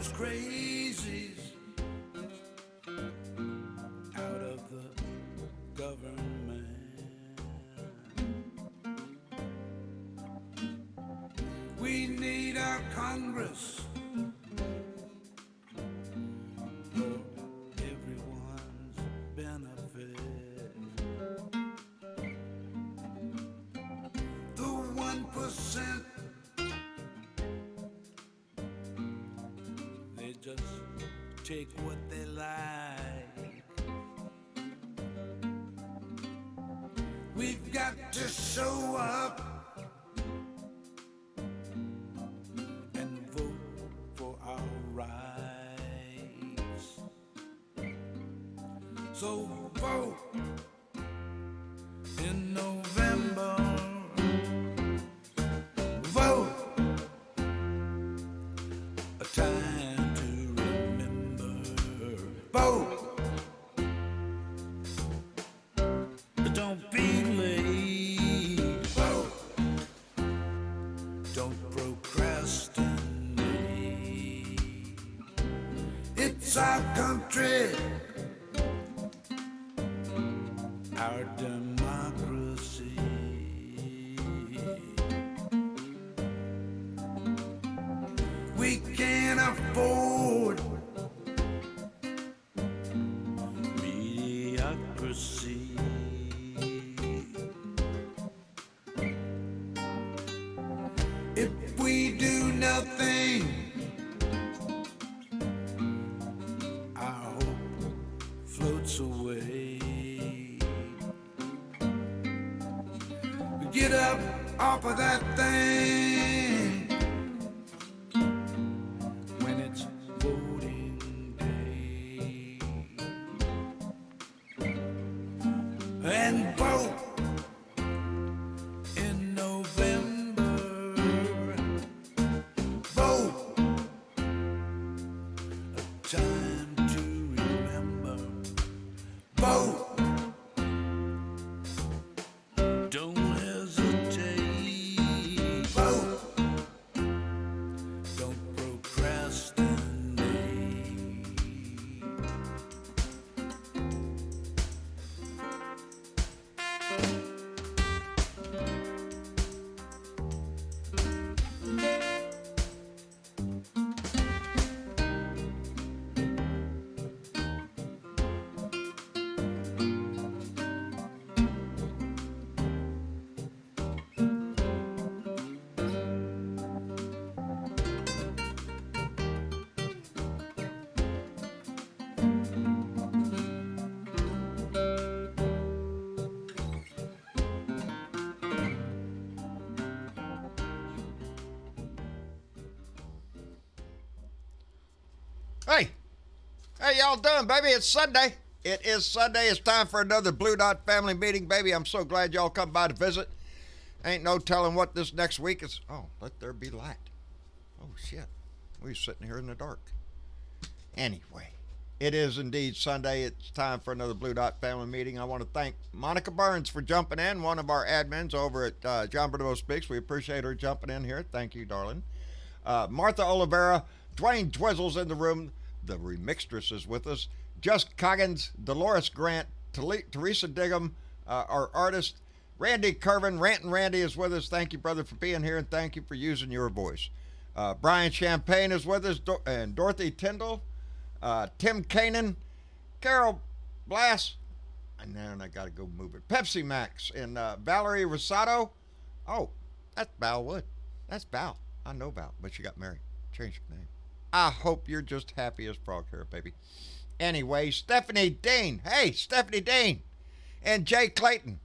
those crazies out of the government. We need our Congress for everyone's benefit. The 1%, they just take what they like. We've got to show up and vote for our rights. So vote in November. Vote, a time to remember. Vote, don't be late. Vote, don't procrastinate. It's our country, our democracy. We can't afford mediocrity. If we do nothing, our hope floats away. Get up off of that thing when it's voting day and vote in November. Vote, a time to remember. Vote, don't hesitate. Vote, don't procrastinate. Hey, how y'all doing, baby? It's Sunday. It is Sunday. It's time for another Blue Dot family meeting, baby. I'm so glad y'all come by to visit. Ain't no telling what this next week is. Oh, let there be light. Oh, shit. We're sitting here in the dark. Anyway, it is indeed Sunday. It's time for another Blue Dot family meeting. I want to thank Monica Burns for jumping in, one of our admins over at John Bernardo Speaks. We appreciate her jumping in here. Thank you, darling. Martha Olivera, Dwayne Twizzle's in the room. The remixtress is with us. Just Coggins, Dolores Grant, Teresa Diggum, our artist. Randy Curvin, Rantin' Randy is with us. Thank you, brother, for being here, and thank you for using your voice. Brian Champagne is with us, and Dorothy Tyndall, Tim Kanan, Carol Blass, and then I got to go move it. Pepsi Max, and Valerie Rosato. Oh, that's Val Wood. That's Val. I know Val, but she got married. Changed her name. I hope you're just happy as frog hair, baby. Anyway, Stephanie Dean. Hey, Stephanie Dean. And Jay Clayton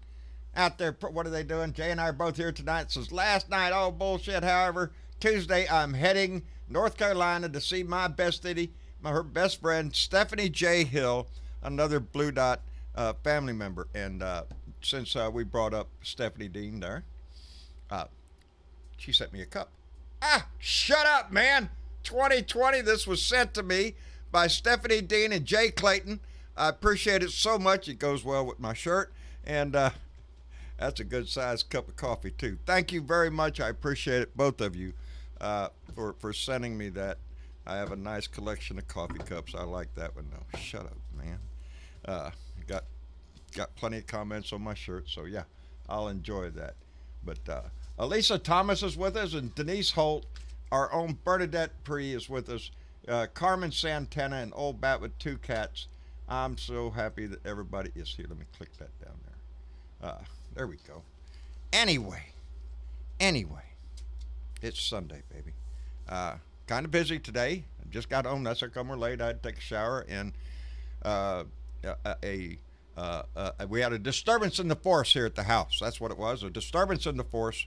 out there. What are they doing? Jay and I are both here tonight. Since last night, all bullshit. However, Tuesday, I'm heading North Carolina to see my bestie, her best friend, Stephanie J. Hill, another Blue Dot family member. And since we brought up Stephanie Dean there, she sent me a cup. Shut up, man. 2020, this was sent to me by Stephanie Dean and Jay Clayton. I appreciate it so much. It goes well with my shirt. And that's a good sized cup of coffee, too. Thank you very much. I appreciate it, both of you, for sending me that. I have a nice collection of coffee cups. I like that one though. Shut up, man. Uh, got got plenty of comments on my shirt, so yeah, I'll enjoy that. But Elisa Thomas is with us, and Denise Holt, our own Bernadette Pree is with us. Carmen Santana, and Old Bat with two cats. I'm so happy that everybody is here. Let me click that down there. There we go. Anyway, it's Sunday, baby. Kind of busy today. Just got home. That's how come we're late. I had to take a shower, and we had a disturbance in the force here at the house. That's what it was. A disturbance in the force.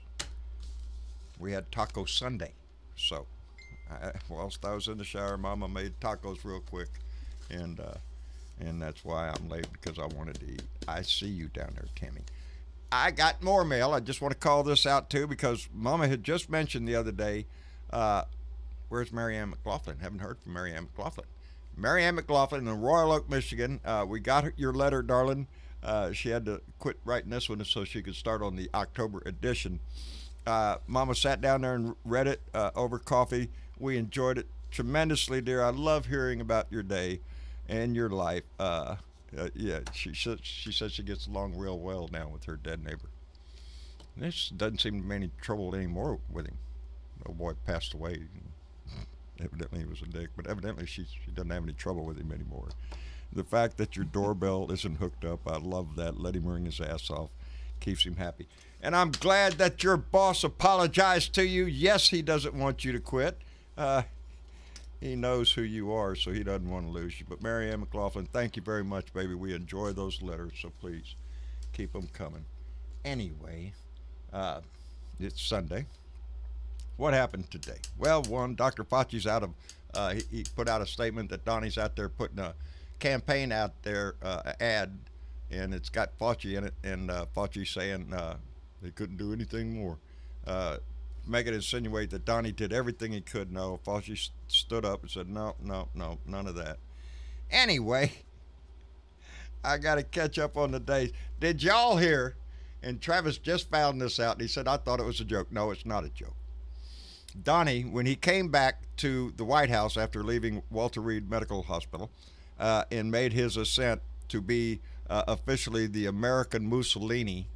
We had Taco Sunday, so whilst I was in the shower, Mama made tacos real quick, and that's why I'm late, because I wanted to eat. I see you down there, Tammy. I got more mail. I just want to call this out too, because Mama had just mentioned the other day. Where's Marianne McLaughlin? Haven't heard from Marianne McLaughlin. Marianne McLaughlin in Royal Oak, Michigan. We got your letter, darling. She had to quit writing this one so she could start on the October edition. Mama sat down there and read it over coffee. We enjoyed it tremendously, dear. I love hearing about your day and your life. Yeah, she says she gets along real well now with her dead neighbor. This doesn't seem to be any trouble anymore with him. The boy passed away. Evidently he was a dick, but evidently she doesn't have any trouble with him anymore. The fact that your doorbell isn't hooked up, I love that. Let him ring his ass off. Keeps him happy. And I'm glad that your boss apologized to you. Yes, he doesn't want you to quit. He knows who you are, so he doesn't want to lose you. But Marianne McLaughlin, thank you very much, baby. We enjoy those letters, so please keep them coming. Anyway, it's Sunday. What happened today? Well, one, Dr. Fauci's out of, he put out a statement that Donnie's out there putting a campaign out there, ad, and it's got Fauci in it, and Fauci's saying they couldn't do anything more. Make it insinuate that Donnie did everything he could. No, Fauci stood up and said, no, none of that. Anyway, I got to catch up on the days. Did y'all hear? And Travis just found this out, and he said, I thought it was a joke. No, it's not a joke. Donnie, when he came back to the White House after leaving Walter Reed Medical Hospital and made his ascent to be officially the American Mussolini,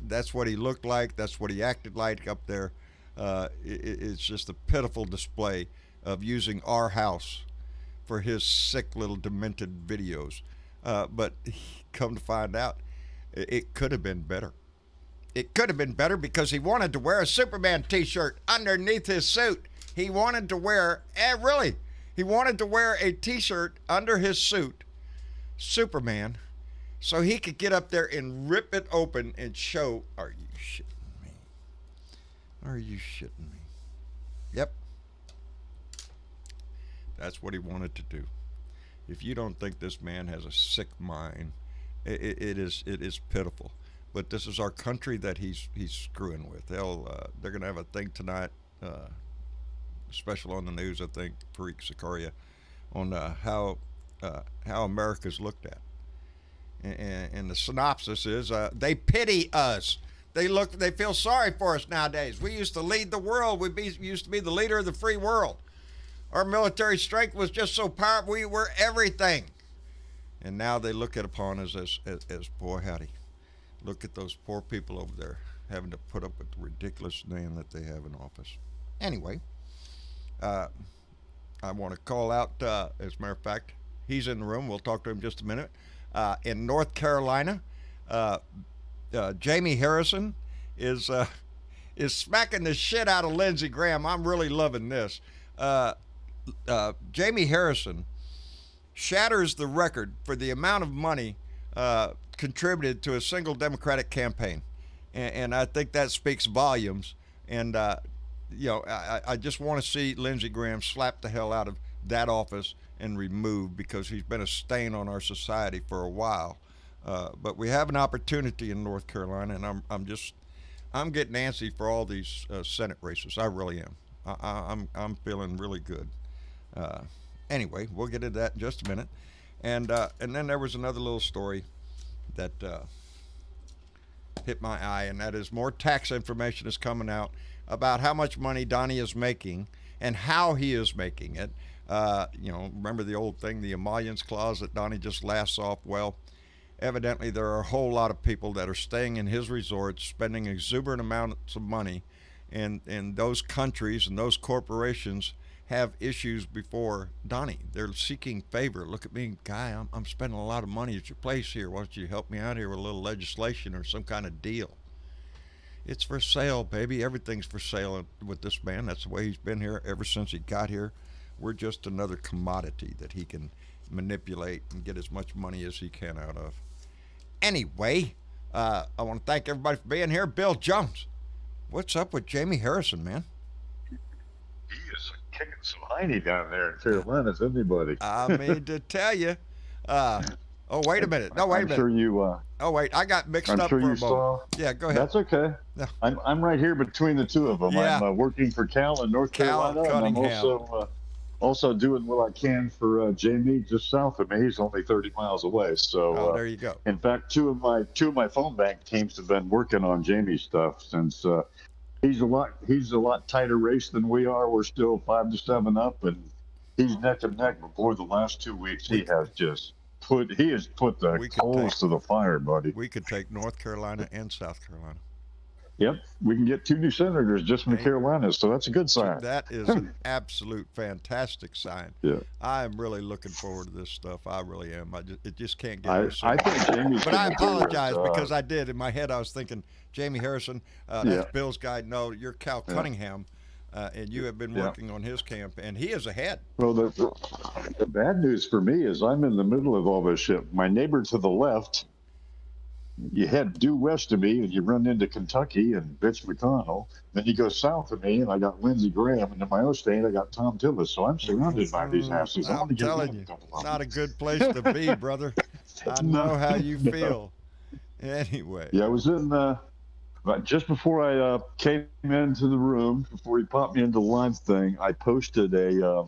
that's what he looked like. That's what he acted like up there. It's just a pitiful display of using our house for his sick little demented videos. But come to find out, it could have been better. It could have been better because he wanted to wear a Superman t-shirt underneath his suit. He wanted to wear, he wanted to wear a t-shirt under his suit, Superman, so he could get up there and rip it open and show, are you shitting me? Are you shitting me? Yep. That's what he wanted to do. If you don't think this man has a sick mind, it is pitiful. But this is our country that he's screwing with. They're going to have a thing tonight, special on the news, I think, Tariq Zakaria, on how America's looked at. And the synopsis is they pity us. They feel sorry for us nowadays. We used to lead the world. Used to be the leader of the free world. Our military strength was just so powerful. We were everything. And now they look upon us as boy howdy. Look at those poor people over there having to put up with the ridiculous man that they have in office. Anyway, I want to call out, as a matter of fact, he's in the room. We'll talk to him in just a minute. In North Carolina, Jamie Harrison is smacking the shit out of Lindsey Graham. I'm really loving this. Jamie Harrison shatters the record for the amount of money contributed to a single Democratic campaign, and I think that speaks volumes. And I just want to see Lindsey Graham slap the hell out of that office and removed, because he's been a stain on our society for a while. But we have an opportunity in North Carolina, and I'm getting antsy for all these Senate races. I really am. I'm feeling really good. Anyway, we'll get into that in just a minute. And then there was another little story that hit my eye, and that is more tax information is coming out about how much money Donnie is making and how he is making it. Remember the old thing, the emollients clause that Donnie just laughs off? Well, evidently there are a whole lot of people that are staying in his resorts, spending exuberant amounts of money, and those countries and those corporations have issues before Donnie. They're seeking favor. Look at me, guy, I'm spending a lot of money at your place here. Why don't you help me out here with a little legislation or some kind of deal? It's for sale, baby. Everything's for sale with this man. That's the way he's been here ever since he got here. We're just another commodity that he can manipulate and get as much money as he can out of. Anyway, I want to thank everybody for being here. Bill Jones, what's up with Jamie Harrison, man? He is kicking some hiney down there in Carolina, isn't anybody? I mean to tell you. Oh, wait a minute. No, wait a minute. I'm sure you. Oh, wait. I got mixed up sure for a you moment. saw. Yeah, go ahead. That's okay. Yeah. I'm right here between the two of them. Yeah. I'm working for Cal in North Carolina, and I'm also doing what I can for Jamie just south of me. He's only 30 miles away. So there you go. In fact, two of my phone bank teams have been working on Jamie's stuff since he's a lot tighter race than we are. We're still 5 to 7 up, and he's neck and neck. But boy, the last 2 weeks he has put the coals to the fire, buddy. We could take North Carolina and South Carolina. Yep, we can get 2 new senators just from the Carolinas, so that's a good sign. That is an absolute fantastic sign. Yeah, I'm really looking forward to this stuff. I really am. It just can't get. I think Jamie's. But I apologize because I did in my head. I was thinking Jamie Harrison. That's Bill's guy. No, you're Cal Cunningham, and you have been working on his camp, and he is ahead. Well, the bad news for me is I'm in the middle of all this shit. My neighbor to the left. You head due west of me, and you run into Kentucky and Mitch McConnell. Then you go south of me, and I got Lindsey Graham, and in my own state, I got Tom Tillis. So I'm surrounded by these asses. I'm telling you, not a good place to be, brother. I know how you feel. Anyway. Yeah, I was in just before I came into the room, before he popped me into the line thing. I posted a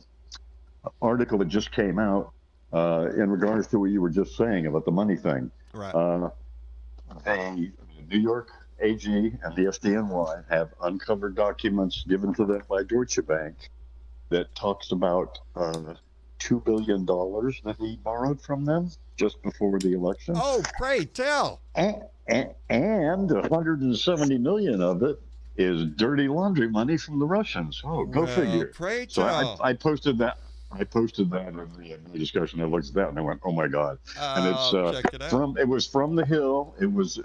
article that just came out in regards to what you were just saying about the money thing. Right. The New York AG and the FDNY have uncovered documents given to them by Deutsche Bank that talks about $2 billion that he borrowed from them just before the election. Oh, pray tell. And 170 million of it is dirty laundry money from the Russians. Oh, go figure. Pray tell. So I posted that. I posted that in the discussion. I looked at that and I went, "Oh my God!" And it's check it out. It was from the Hill. It was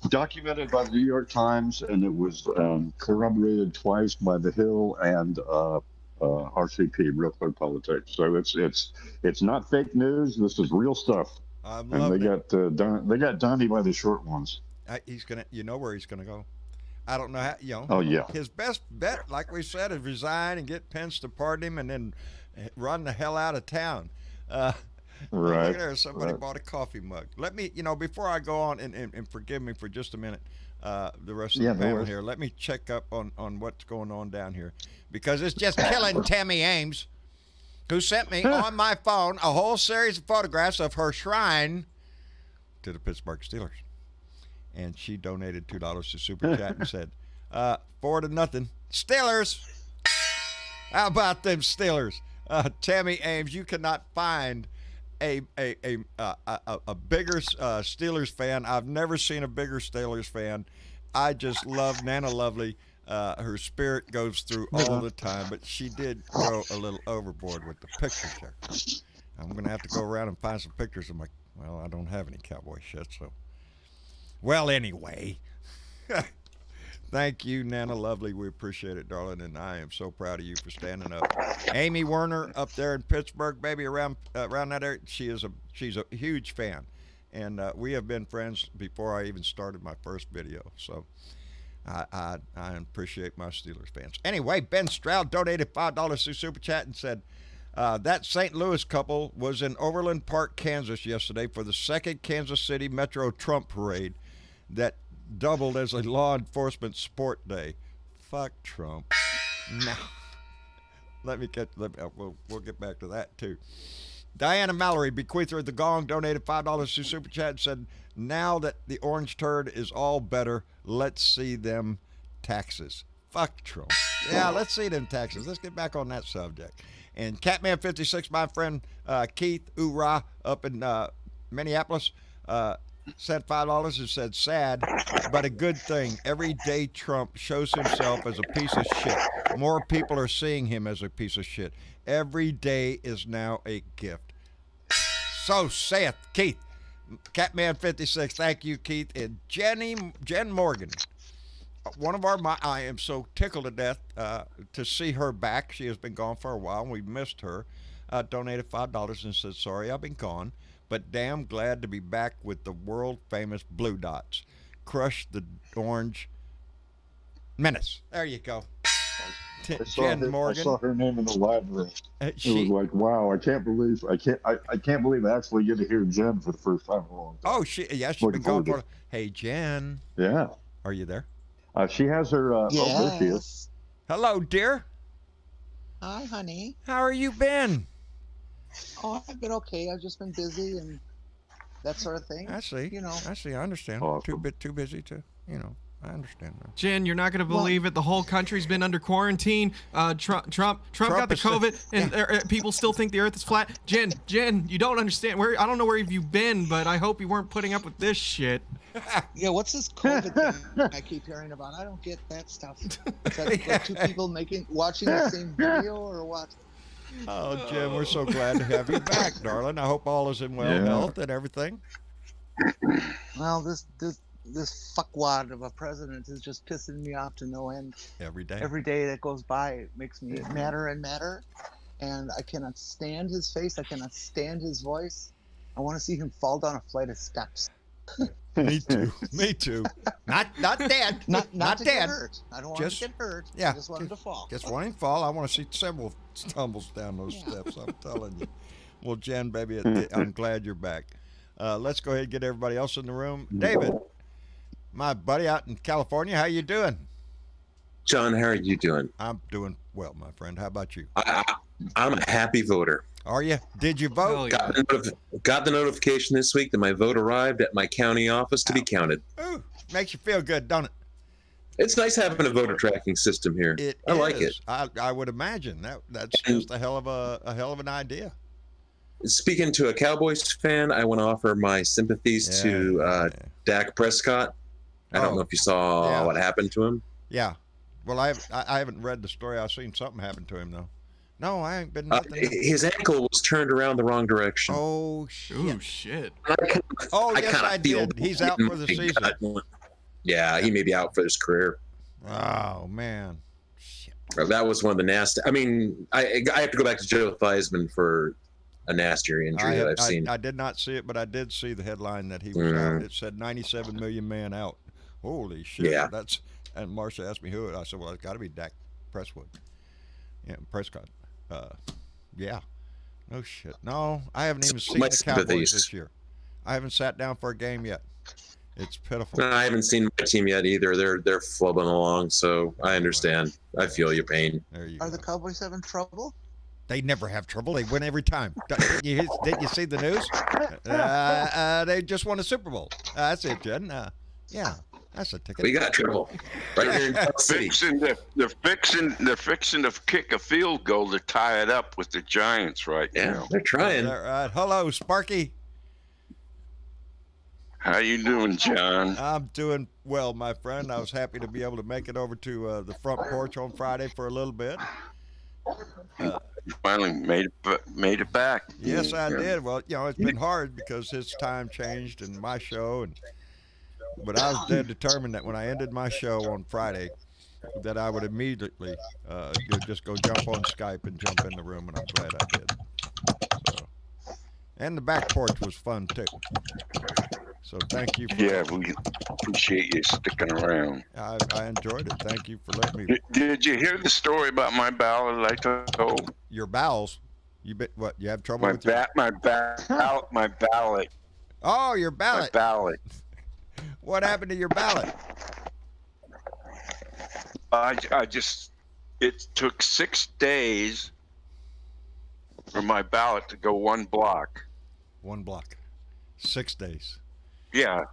documented by the New York Times, and it was corroborated twice by the Hill and RCP, Real Clear Politics. So it's not fake news. This is real stuff. And they got Donnie by the short ones. He's gonna. You know where he's gonna go. I don't know how, Oh, yeah. His best bet, like we said, is resign and get Pence to pardon him and then run the hell out of town. Right. Look there, somebody bought a coffee mug. Let me, before I go on, and forgive me for just a minute, the rest of the panel here, let me check up on what's going on down here. Because it's just killing Tammy Ames, who sent me on my phone a whole series of photographs of her shrine to the Pittsburgh Steelers. And she donated $2 to Super Chat and said, 4-0, Steelers. How about them Steelers? Tammy Ames, you cannot find a bigger Steelers fan. I've never seen a bigger Steelers fan. I just love Nana Lovely. Her spirit goes through all the time, but she did go a little overboard with the pictures there. I'm going to have to go around and find some pictures of I don't have any cowboy shit, so. Well, anyway, thank you, Nana Lovely. We appreciate it, darling, and I am so proud of you for standing up. Amy Werner up there in Pittsburgh, baby, around that area, she's a huge fan, and we have been friends before I even started my first video. So I appreciate my Steelers fans. Anyway, Ben Stroud donated $5 through Super Chat and said, that St. Louis couple was in Overland Park, Kansas yesterday for the second Kansas City Metro Trump Parade that doubled as a law enforcement sport day. Fuck Trump. No. We'll get back to that too. Diana Mallory, bequeather of the Gong, donated $5 to Super Chat and said, now that the orange turd is all better, let's see them taxes. Fuck Trump. Yeah, let's see them taxes. Let's get back on that subject. And Catman56, my friend Keith Oorah up in Minneapolis, sent $5 and said, sad, but a good thing. Every day Trump shows himself as a piece of shit. More people are seeing him as a piece of shit. Every day is now a gift. So saith Keith. Catman56, thank you, Keith. And Jen Morgan. One of our, I am so tickled to death to see her back. She has been gone for a while, and we missed her. Donated $5 and said, sorry, I've been gone, but damn glad to be back with the world-famous Blue Dots. Crush the orange menace. There you go. Jen Morgan. I saw her name in the library. It was like, wow, I can't believe I can't believe I actually get to hear Jen for the first time in a long time. Oh, she's been gone for. Hey, Jen. Yeah. Are you there? She has her. Yes. Hello, dear. Hi, honey. How are you been? Oh, I've been okay. I've just been busy and that sort of thing. I see. You know. I see. I understand. Awesome. Too busy to. I understand that. Jen, you're not going to believe it. The whole country's been under quarantine. Trump got the COVID, and people still think the Earth is flat. Jen, you don't understand. I don't know where you've been, but I hope you weren't putting up with this shit. Yeah, what's this COVID thing I keep hearing about? I don't get that stuff. Is that like two people watching the same video or what? Oh, Jen, we're so glad to have you back, darling. I hope all is in well health and everything. Well, this fuckwad of a president is just pissing me off to no end. Every day. Every day that goes by, it makes me madder and madder. And I cannot stand his face. I cannot stand his voice. I want to see him fall down a flight of steps. Me too. Not dead. Not dead. Get hurt. I don't want to get hurt. Yeah. I just want him to fall. Just want him to fall. I want to see several stumbles down those steps. I'm telling you. Well, Jen, baby, I'm glad you're back. Let's go ahead and get everybody else in the room. David, my buddy out in California, how you doing? John, how are you doing? I'm doing well, my friend. How about you? I'm a happy voter. Are you? Did you vote? Yeah. Got the notification this week that my vote arrived at my county office to be counted. Ooh, makes you feel good, don't it? It's nice having a voter tracking system here. I like it. I would imagine that's just a hell of an idea. Speaking to a Cowboys fan, I want to offer my sympathies to Dak Prescott. I don't know if you saw what happened to him. Yeah. Well, I haven't read the story. I've seen something happen to him though. No, I ain't been nothing. His ankle was turned around the wrong direction. Oh shit! Ooh, shit. I did. He's out for the season. Yeah, he may be out for his career. Oh man. Shit. That was one of the nasty. I mean, I have to go back to Joe Theismann for a nastier injury that I've seen. I did not see it, but I did see the headline that he was out. It said 97 million man out. Holy shit! Yeah. And Marcia asked me who. I said, well, it's got to be Dak Prescott. Yeah. No shit. No, I haven't even seen the Cowboys this year. I haven't sat down for a game yet. It's pitiful. No, I haven't seen my team yet either. They're flubbing along, so I understand. I feel your pain. Are the Cowboys having trouble? They never have trouble. They win every time. Didn't you see the news? They just won a Super Bowl. That's it, Jen. Yeah. That's a ticket. We got trouble right here in Kansas City. They're fixing to kick a field goal to tie it up with the Giants right now. They're trying. All right. Hello, Sparky. How you doing, John? I'm doing well, my friend. I was happy to be able to make it over to the front porch on Friday for a little bit. You finally made it back. Yes, I did. Well, it's been hard because his time changed and my show But I was dead determined that when I ended my show on Friday, that I would immediately just go jump on Skype and jump in the room, and I'm glad I did. So, and the back porch was fun too. So thank you. We appreciate you sticking around. I enjoyed it. Thank you for letting me. Did you hear the story about my ballot I told? Your bowels? What? You have trouble with my ballot. Oh, your ballot. My ballot. What happened to your ballot? It took 6 days for my ballot to go one block. 1 block. 6 days. Yeah.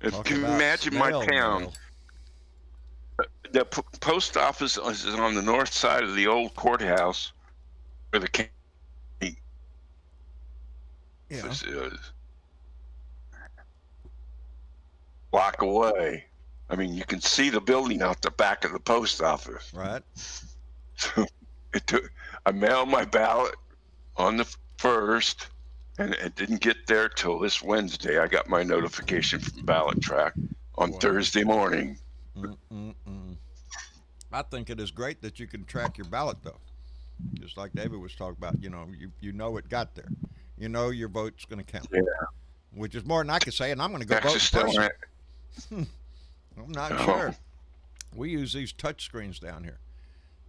Can you imagine my town? the post office is on the north side of the old courthouse, where the county office is. Block away. I mean, you can see the building out the back of the post office. Right. So I mailed my ballot on the 1st, and it didn't get there till this Wednesday. I got my notification from Ballot Track on Thursday morning. I think it is great that you can track your ballot, though. Just like David was talking about, you know it got there. You know your vote's going to count. Yeah. Which is more than I could say, and I'm going to go Texas vote in still person. I'm not sure. We use these touch screens down here,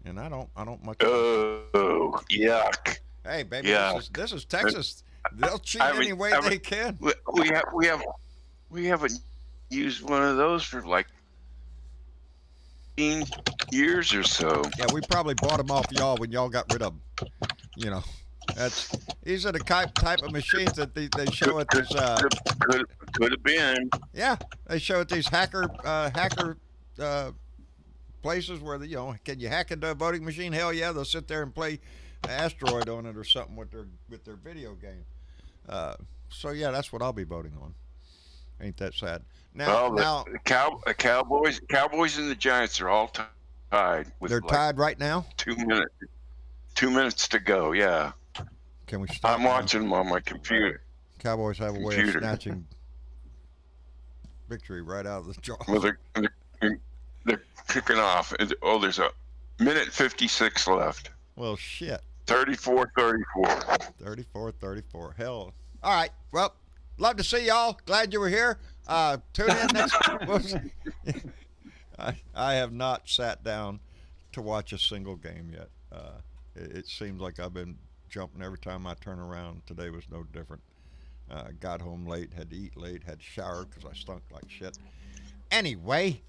and I don't much. Oh, yuck! Hey, baby, Yuck. this is Texas. They'll cheat any way they can. We haven't used one of those for like 15 years or so. Yeah, we probably bought them off y'all when y'all got rid of them. These are the type of machines that they show at this. Could have been. Yeah, they show at these hacker places where can you hack into a voting machine? Hell yeah, they'll sit there and play Asteroid on it or something with their video game. So yeah, that's what I'll be voting on. Ain't that sad? Now, the Cowboys and the Giants are all tied. They're tied right now. 2 minutes. 2 minutes to go. Yeah. Can we stop? I'm watching them on my computer. Cowboys have a way of snatching victory right out of the jaw. Well, they're kicking off. There's a minute 56 left. Well, shit. 34-34. 34-34. Hell. All right. Well, love to see y'all. Glad you were here. Tune in next. I have not sat down to watch a single game yet. It seems like I've been jumping every time I turn around. Today was no different. Got home late, had to eat late, had to shower because I stunk like shit. Anyway,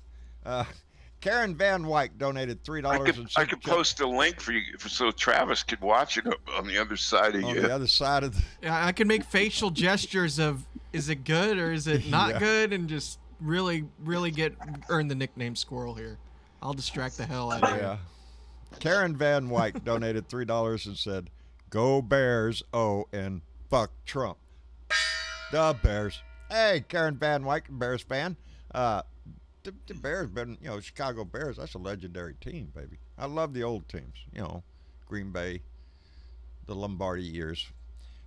Karen Van Wyk donated $3. I could post a link for you so Travis could watch it on the other side of you. On the other side of the... Yeah, I can make facial gestures of, is it good or is it not good? And just really earn the nickname Squirrel here. I'll distract the hell out of you. Yeah. Karen Van Wyk donated $3 and said, "Go Bears, and fuck Trump." The Bears. Hey, Karen Van Wyk, Bears fan. The Bears been, Chicago Bears, that's a legendary team, baby. I love the old teams, Green Bay, the Lombardi years.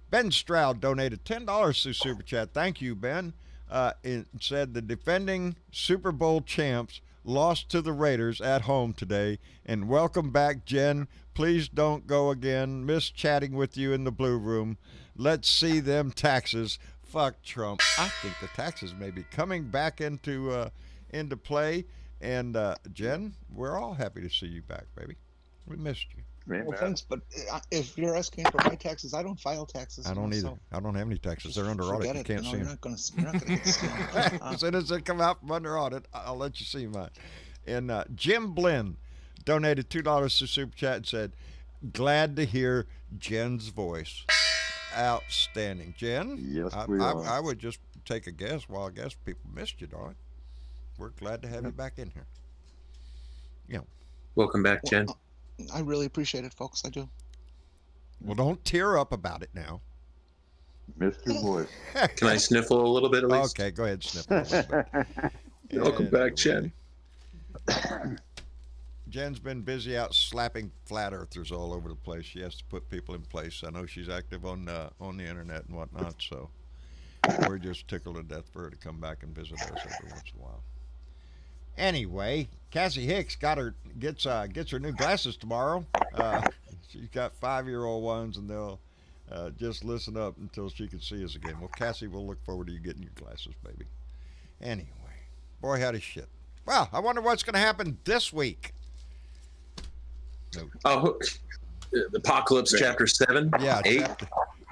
Ben Stroud donated $10 through Super Chat. Thank you, Ben. It said the defending Super Bowl champs lost to the Raiders at home today. And welcome back, Jen. Please don't go again. Miss chatting with you in the blue room. Let's see them taxes. Fuck Trump. I think the taxes may be coming back into play. And Jen, we're all happy to see you back, baby. We missed you. Well, thanks, but if you're asking for my taxes, I don't file taxes. I don't either. So I don't have any taxes. They're under audit. You can't see them. You're not going to get scammed. As soon as they come out from under audit, I'll let you see mine. And Jim Blinn donated $2 to Super Chat and said, "Glad to hear Jen's voice." Outstanding. Jen? Yes, we are. I would just take a guess. Well, I guess people missed you, darling. We're glad to have you back in here. Welcome back, Jen. I really appreciate it, folks. I do. Well, don't tear up about it now. Missed your voice. Can I sniffle a little bit at least? Okay, go ahead, sniffle. Welcome back, Jen. Jen's been busy out slapping flat earthers all over the place. She has to put people in place. I know she's active on the internet and whatnot, so we're just tickled to death for her to come back and visit us every once in a while. Anyway, Cassie Hicks gets her new glasses tomorrow. She's got 5-year-old ones, and they'll just listen up until she can see us again. Well, Cassie, we'll look forward to you getting your glasses, baby. Anyway, boy, howdy shit. Well, I wonder what's going to happen this week. Oh, Apocalypse Chapter 7? Yeah, 8?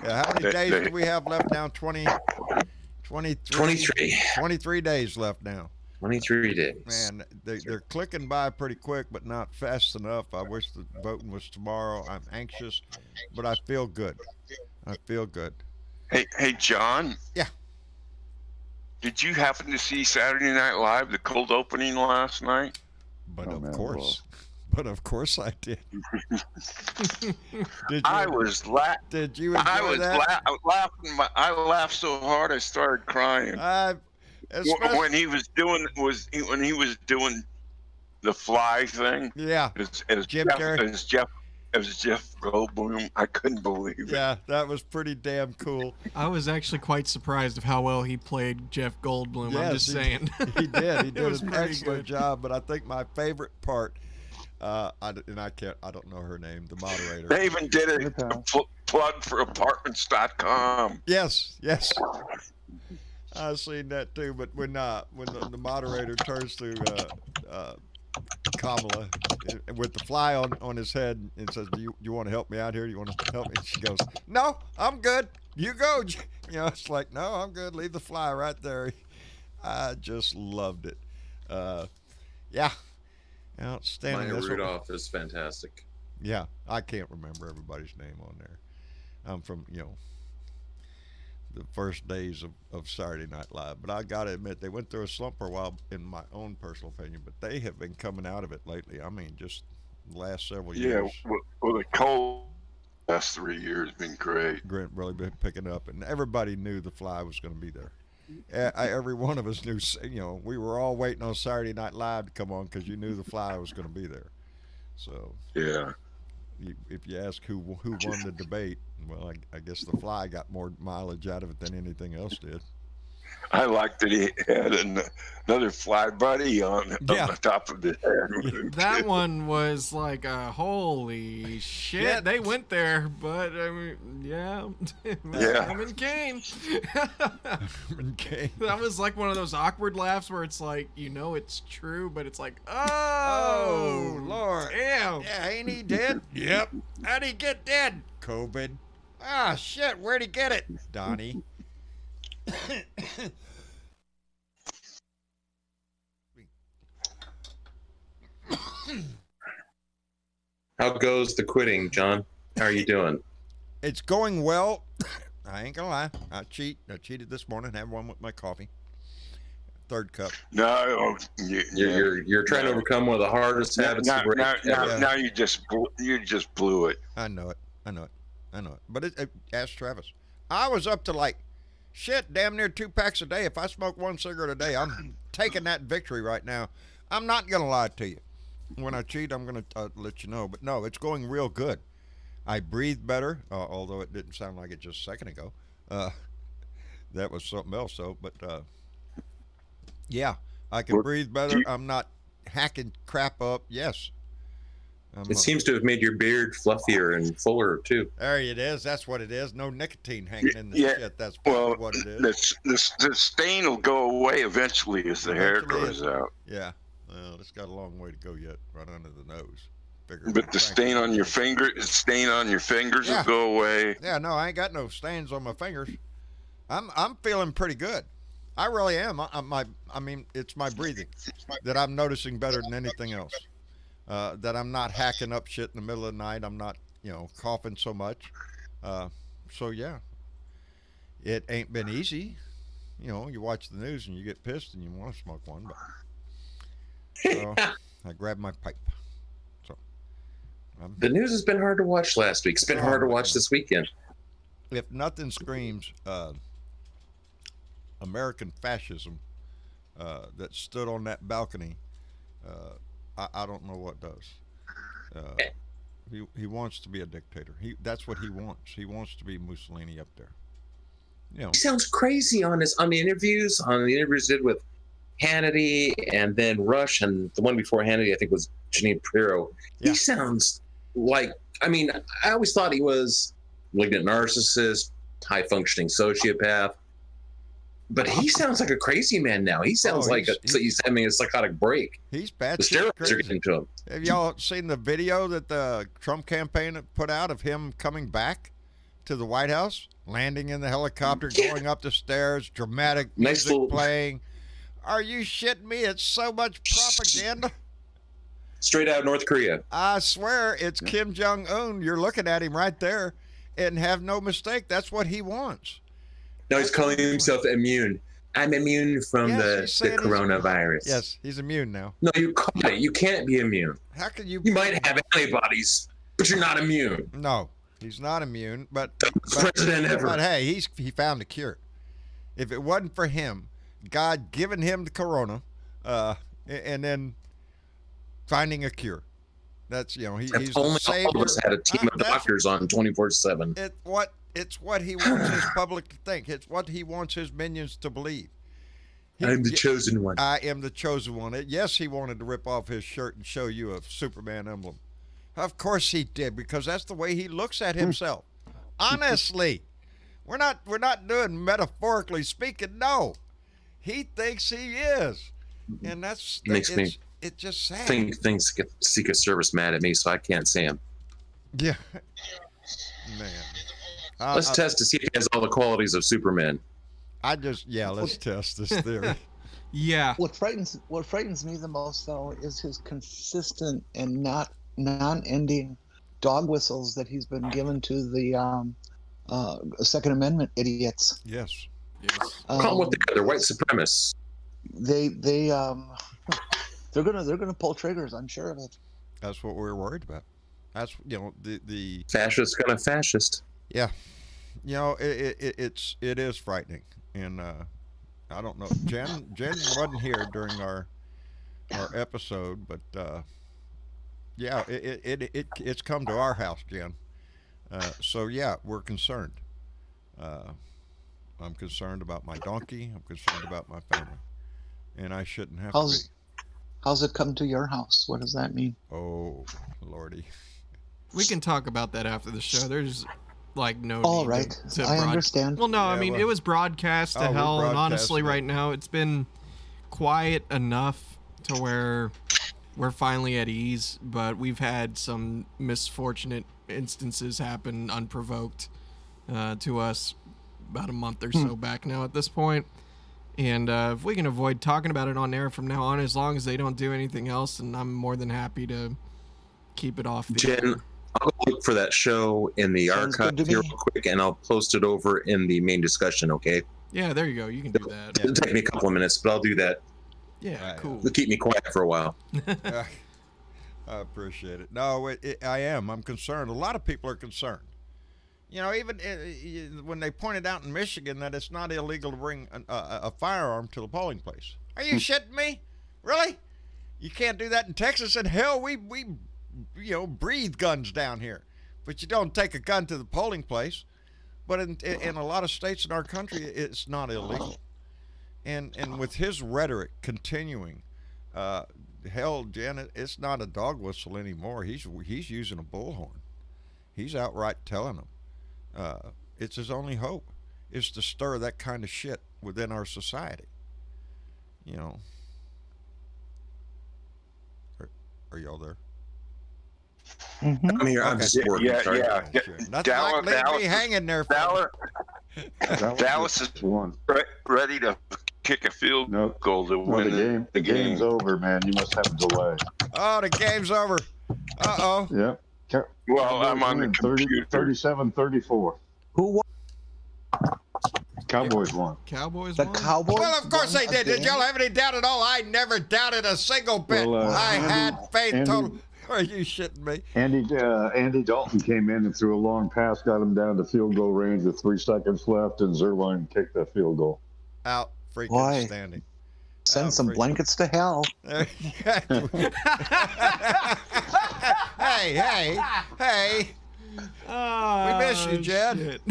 Yeah, how many days do we have left now? 23 days left now. 23 days. Man, they're clicking by pretty quick, but not fast enough. I wish the voting was tomorrow. I'm anxious, but I feel good. Hey, John. Yeah. Did you happen to see Saturday Night Live, the cold opening last night? But Oh, of man, course, but of course I did. Did you? I was la- Did you enjoy I was that? laughing. I laughed so hard I started crying. Especially, When he was doing the fly thing. yeah, As Jim Carrey. As Jeff Goldblum, I couldn't believe it. Yeah, that was pretty damn cool. I was actually quite surprised of how well he played Jeff Goldblum. I'm Yes, just saying. He did. He It did was an pretty excellent good. job. But I think my favorite part, I don't know her name, the moderator. They even did a Okay. plug for apartments.com. Yes. I've seen that too. But when the moderator turns to Kamala with the fly on his head and says, "Do you want to help me out here? You want to help me?" She goes, "No, I'm good. You go." You know, it's like, "No, I'm good. Leave the fly right there." I just loved it. Yeah, outstanding. Maya That's what- Rudolph is fantastic. yeah, I can't remember everybody's name on there. I'm from the first days of Saturday Night Live, but I gotta admit they went through a slump for a while, in my own personal opinion. But they have been coming out of it lately. I mean, just the last several Yeah, years. well, the cold last 3 years been great. Grant really been picking up, and everybody knew the fly was going to be there. Every one of us knew. We were all waiting on Saturday Night Live to come on because you knew the fly was going to be there. So, Yeah. if you ask who won the debate, well, I guess the fly got more mileage out of it than anything else did. I liked that he had another fly buddy on the top of his head. That one was like a holy shit. Shit. They went there, but I mean, yeah. Yeah. I'm in Kane. Okay. That was like one of those awkward laughs where it's like, it's true, but it's like, Oh, oh, Lord. damn. Yeah, ain't he dead? Yep. How'd he get dead? COVID. Ah, shit. Where'd he get it? Donnie. How goes the quitting, John? How are you doing? It's going well. I ain't gonna lie. I cheated this morning. Had one with my coffee. Third cup. No, You're trying to overcome one of the hardest habits to break. now you just blew it. I know it. But ask Travis. I was up to like, shit, damn near 2 packs a day. If I smoke 1 cigarette a day, I'm taking that victory right now. I'm not gonna lie to you. When I cheat, I'm gonna let you know. But no, it's going real good. I breathe better, although it didn't sound like it just a second ago. That was something else, though. But yeah, I can breathe better. I'm not hacking crap up. Yes. It seems to have made your beard fluffier and fuller too. There it is. That's what it is. No nicotine hanging in the Yeah, shit. That's probably Well, what it is. the stain will go away eventually as the hair Eventually, grows out. Yeah. Well, it's got a long way to go yet, right under the nose. But the stain on your fingers Yeah. will go away. Yeah, no, I ain't got no stains on my fingers. I'm feeling pretty good. I really am. I mean, it's my breathing that I'm noticing better than anything else. That I'm not hacking up shit in the middle of the night. I'm not, coughing so much. So yeah, it ain't been easy. You watch the news and you get pissed and you want to smoke one, but so I grabbed my pipe. So The news has been hard to watch last week. It's been hard to watch this weekend. if nothing screams American fascism that stood on that balcony, I don't know what does. He wants to be a dictator. That's what he wants. He wants to be Mussolini up there. He sounds crazy on the interviews. On the interviews he did with Hannity and then Rush, and the one before Hannity I think was Janine Pirro. Yeah. He sounds like, I always thought he was malignant narcissist, high functioning sociopath, but he sounds like a crazy man now. He sounds like he's having a psychotic break. He's bad The shit steroids are crazy. getting to him. Have y'all seen the video that the Trump campaign put out of him coming back to the White House, landing in the helicopter, going up the stairs, dramatic Nice music little- playing? Are you shitting me? It's so much propaganda. Straight out of North Korea. I swear it's Kim Jong-un. You're looking at him right there, and have no mistake. That's what he wants. Now he's calling himself immune. I'm immune from Yes, the he's saying he's- coronavirus. Yes, he's immune now. No, you caught it. You can't be immune. How can you? You might have antibodies, but you're not immune. No, he's not immune. But President ever. But hey, he found a cure. If it wasn't for him, God giving him the corona, and then finding a cure. That's he's If the only savior. all of us had a team of That's doctors on 24/7. It's what he wants his public to think. It's what he wants his minions to believe. I'm the chosen one. I am the chosen one. Yes, he wanted to rip off his shirt and show you a Superman emblem. Of course he did, because that's the way he looks at himself. Honestly, we're not doing metaphorically speaking. No, he thinks he is, and it's just sad. Things get Secret Service mad at me, so I can't say him. Yeah, man. Let's test to see if he has all the qualities of Superman. Let's test this theory. Yeah. What frightens me the most, though, is his consistent and non-ending dog whistles that he's been given to the Second Amendment idiots. Yes. Call them what they are. They're white supremacists. They're gonna pull triggers. I'm sure of it. That's what we're worried about. That's the Fascist gonna fascist. Yeah, it is frightening, and I don't know. Jen wasn't here during our episode, but yeah, it's come to our house, Jen. So yeah, we're concerned. I'm concerned about my donkey. I'm concerned about my family, and I shouldn't have to be. How's it come to your house? What does that mean? Oh, Lordy. We can talk about that after the show. There's like no All need right, to I understand. Well, no, I mean, it was broadcast to hell, and honestly, right now, it's been quiet enough to where we're finally at ease, but we've had some misfortunate instances happen unprovoked to us about a month or so back now at this point. And if we can avoid talking about it on air from now on, as long as they don't do anything else, and I'm more than happy to keep it off the air. Jen, I'll look for that show in the archive here real quick, and I'll post it over in the main discussion, okay? Yeah, there you go. You can do that. It'll take me a couple of minutes, but I'll do that. Yeah, cool. It'll keep me quiet for a while. I appreciate it. No, I am. I'm concerned. A lot of people are concerned. Even when they pointed out in Michigan that it's not illegal to bring a firearm to the polling place. Are you shitting me? Really? You can't do that in Texas? And hell, we breathe guns down here. But you don't take a gun to the polling place. But in a lot of states in our country, it's not illegal. And with his rhetoric continuing, hell, Janet, it's not a dog whistle anymore. He's using a bullhorn. He's outright telling them. It's his only hope is to stir that kind of shit within our society. Are y'all there? I'm here. I'm just working. Sorry. Nothing like leaving me hanging there. Dallas is ready to kick a field goal to win the game's over, man. You must have a delay. Oh, the game's over. Uh-oh. Yep. Well, I'm on the computer. 37-34. Who won? Cowboys won. Cowboys The won? Cowboys. Well, of course they did. Did y'all have any doubt at all? I never doubted a single bit. Well, I had faith total. Are you shitting me? Andy Dalton came in and threw a long pass, got him down to field goal range with 3 seconds left, and Zerline kicked that field goal. Out freaking standing. Send some blankets to hell. Hey. We miss you, Jed.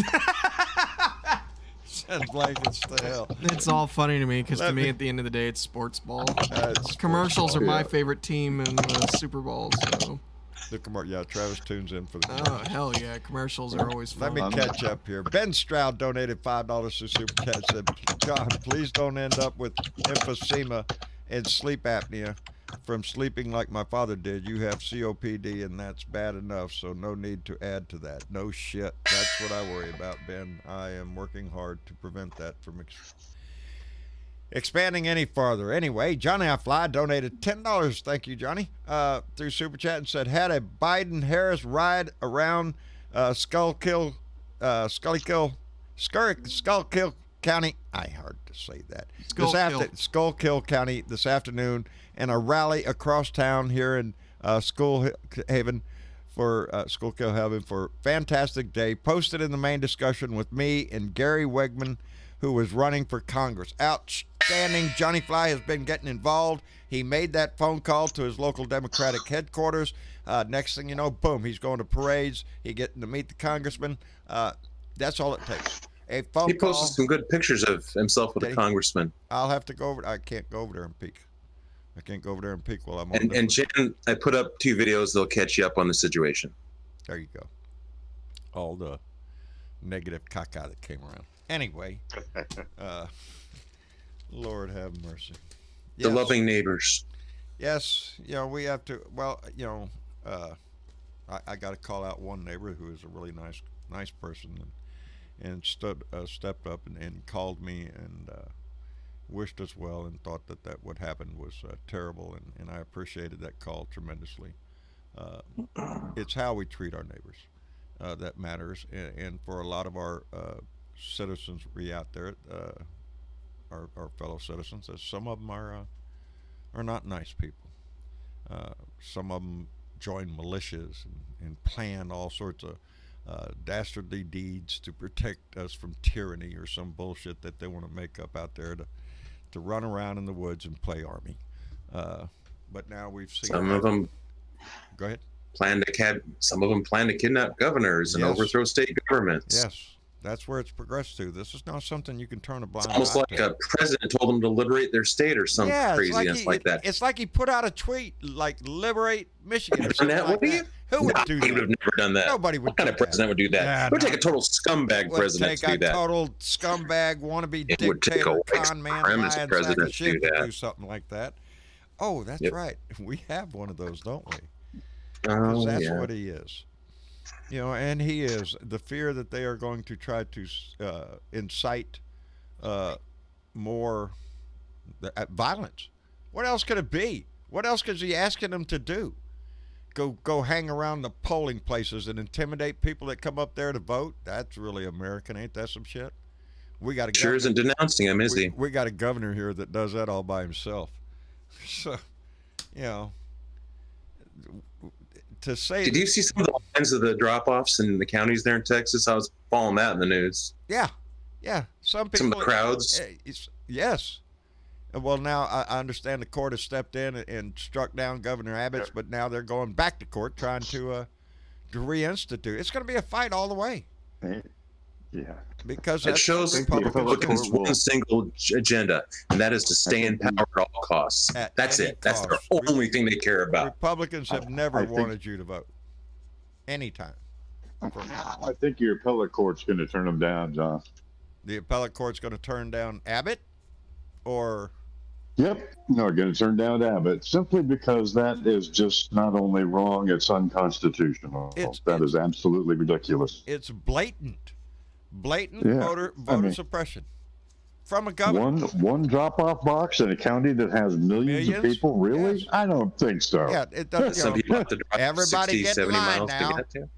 Send blankets to hell. It's all funny to me because to me, at the end of the day, it's sports ball. Commercials are my favorite team in the Super Bowl. So. Travis tunes in for the commercials. Oh, hell yeah. Commercials are always fun. Let me catch up here. Ben Stroud donated $5 to Super Chat. Said, John, please don't end up with emphysema and sleep apnea from sleeping like my father did. You have COPD, and that's bad enough, so no need to add to that. No shit. That's what I worry about, Ben. I am working hard to prevent that from expanding any farther. Anyway, Johnny I Fly donated $10. Thank you, Johnny, through Super Chat, and said, had a Biden-Harris ride around Schuylkill County. Hard to say that. Schuylkill County this afternoon, and a rally across town here in Schuylkill Haven for fantastic day. Posted in the main discussion with me and Gary Wegman, who was running for Congress. Outstanding. Johnny Fly has been getting involved. He made that phone call to his local Democratic headquarters. Next thing you know, boom, he's going to parades. He's getting to meet the congressman. That's all it takes. A phone He posted call. some good pictures of himself with a congressman. I'll have to go over. I can't go over there and peek. I can't go over there and peek while I'm on. And Jen, I put up 2 videos. They'll catch you up on the situation. There you go. All the negative caca that came around. Anyway, Lord have mercy. The loving neighbors. Yes, we have to. Well, I got to call out one neighbor who is a really nice person, and stepped up and called me and wished us well and thought that what happened was terrible, and I appreciated that call tremendously. It's how we treat our neighbors that matters, and for a lot of our citizens out there, our fellow citizens, some of them are not nice people. Some of them join militias and plan all sorts of dastardly deeds to protect us from tyranny or some bullshit that they want to make up out there to run around in the woods and play army. But now we've seen some of them. Go ahead. Some of them plan to kidnap governors and overthrow state governments. Yes. That's where it's progressed to. This is not something you can turn a blind eye to. It's almost like a president told them to liberate their state or some craziness like that. It's like he put out a tweet like "Liberate Michigan" or something like that. Who would do that? He would have never done that. Nobody would. What kind of president would do that? It would take a total scumbag president to do that. Total scumbag, wannabe It would take dictator, a con man, premise lying president sack of shit to do to that. do something like that. Oh, that's right. We have one of those, don't we? Oh, that's what he is. And he is. The fear that they are going to try to incite more violence. What else could it be? What else is he asking them to do? Go hang around the polling places and intimidate people that come up there to vote? That's really American, ain't that some shit? We got a sure isn't denouncing him, is he? We got a governor here that does that all by himself. So, to say. Did you see some of the lines of the drop-offs in the counties there in Texas? I was following that in the news. Yeah. Some people. Some of the crowds. Yes. Well, now I understand the court has stepped in and struck down Governor Abbott's, but now they're going back to court trying to reinstitute. It's going to be a fight all the way. Yeah. Because it shows Republicans one single agenda, and that is to stay in power at all costs. That's it. That's their only thing they care about. Republicans have never wanted you to vote. Anytime. I think your appellate court's going to turn them down, John. The appellate court's going to turn down Abbott? Or... Yep. No, going to turn down Abbott simply because that is just not only wrong, it's unconstitutional. That is absolutely ridiculous. It's blatant voter suppression from a governor. One drop-off box in a county that has millions of people? Really? Yes. I don't think so. Yeah, it does. Some people have to drive everybody 60, 70 miles now. to get to.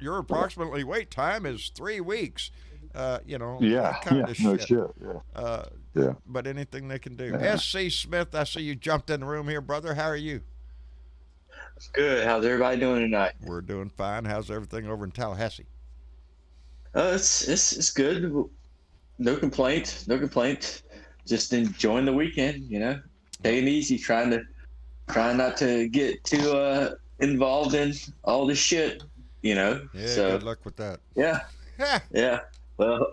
Your approximately wait time is 3 weeks. Yeah, no shit. Yeah. But anything they can do. S.C. Smith, I see you jumped in the room here, brother. How are you? Good. How's everybody doing tonight? We're doing fine. How's everything over in Tallahassee? It's good. No complaint. Just enjoying the weekend, taking it easy, trying not to get too involved in all this shit, Yeah, so good luck with that. Yeah. Yeah. Well,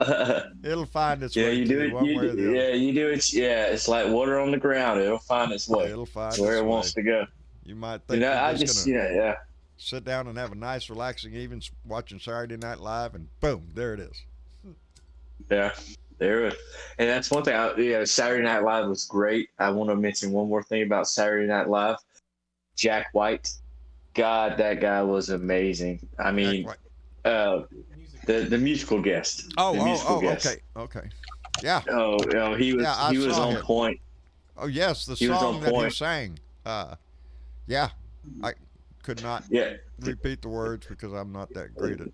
it'll find its way. You do it. You do it. Yeah, it's like water on the ground. It'll find its way. It'll find where it wants to go. You might think. I just sit down and have a nice, relaxing evening watching Saturday Night Live, and boom, there it is. Yeah, there it is. And that's one thing. Saturday Night Live was great. I want to mention one more thing about Saturday Night Live. Jack White, God, that guy was amazing. I mean, the musical guest. Okay. Yeah. He was on point. Oh yes, the song that he sang. Yeah, I could not repeat the words because I'm not that great at.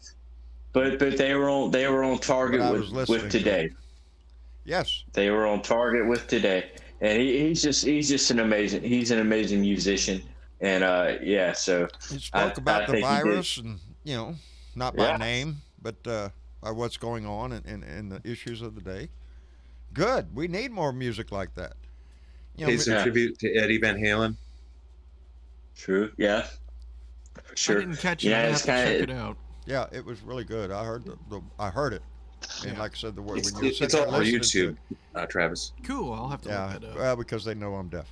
But they were on target with today. Yes. They were on target with today, and he's just an amazing musician, and so He spoke about the think he did. virus and, not by name, but by what's going on and the issues of the day. Good. We need more music like that. Pays a tribute to Eddie Van Halen. True. Yeah. For sure. I didn't catch it. I have to check it out. Yeah, it was really good. I heard I heard it, and like I said, the word when you It's all over YouTube, Travis. Cool. I'll have to look that up. Well, because they know I'm deaf,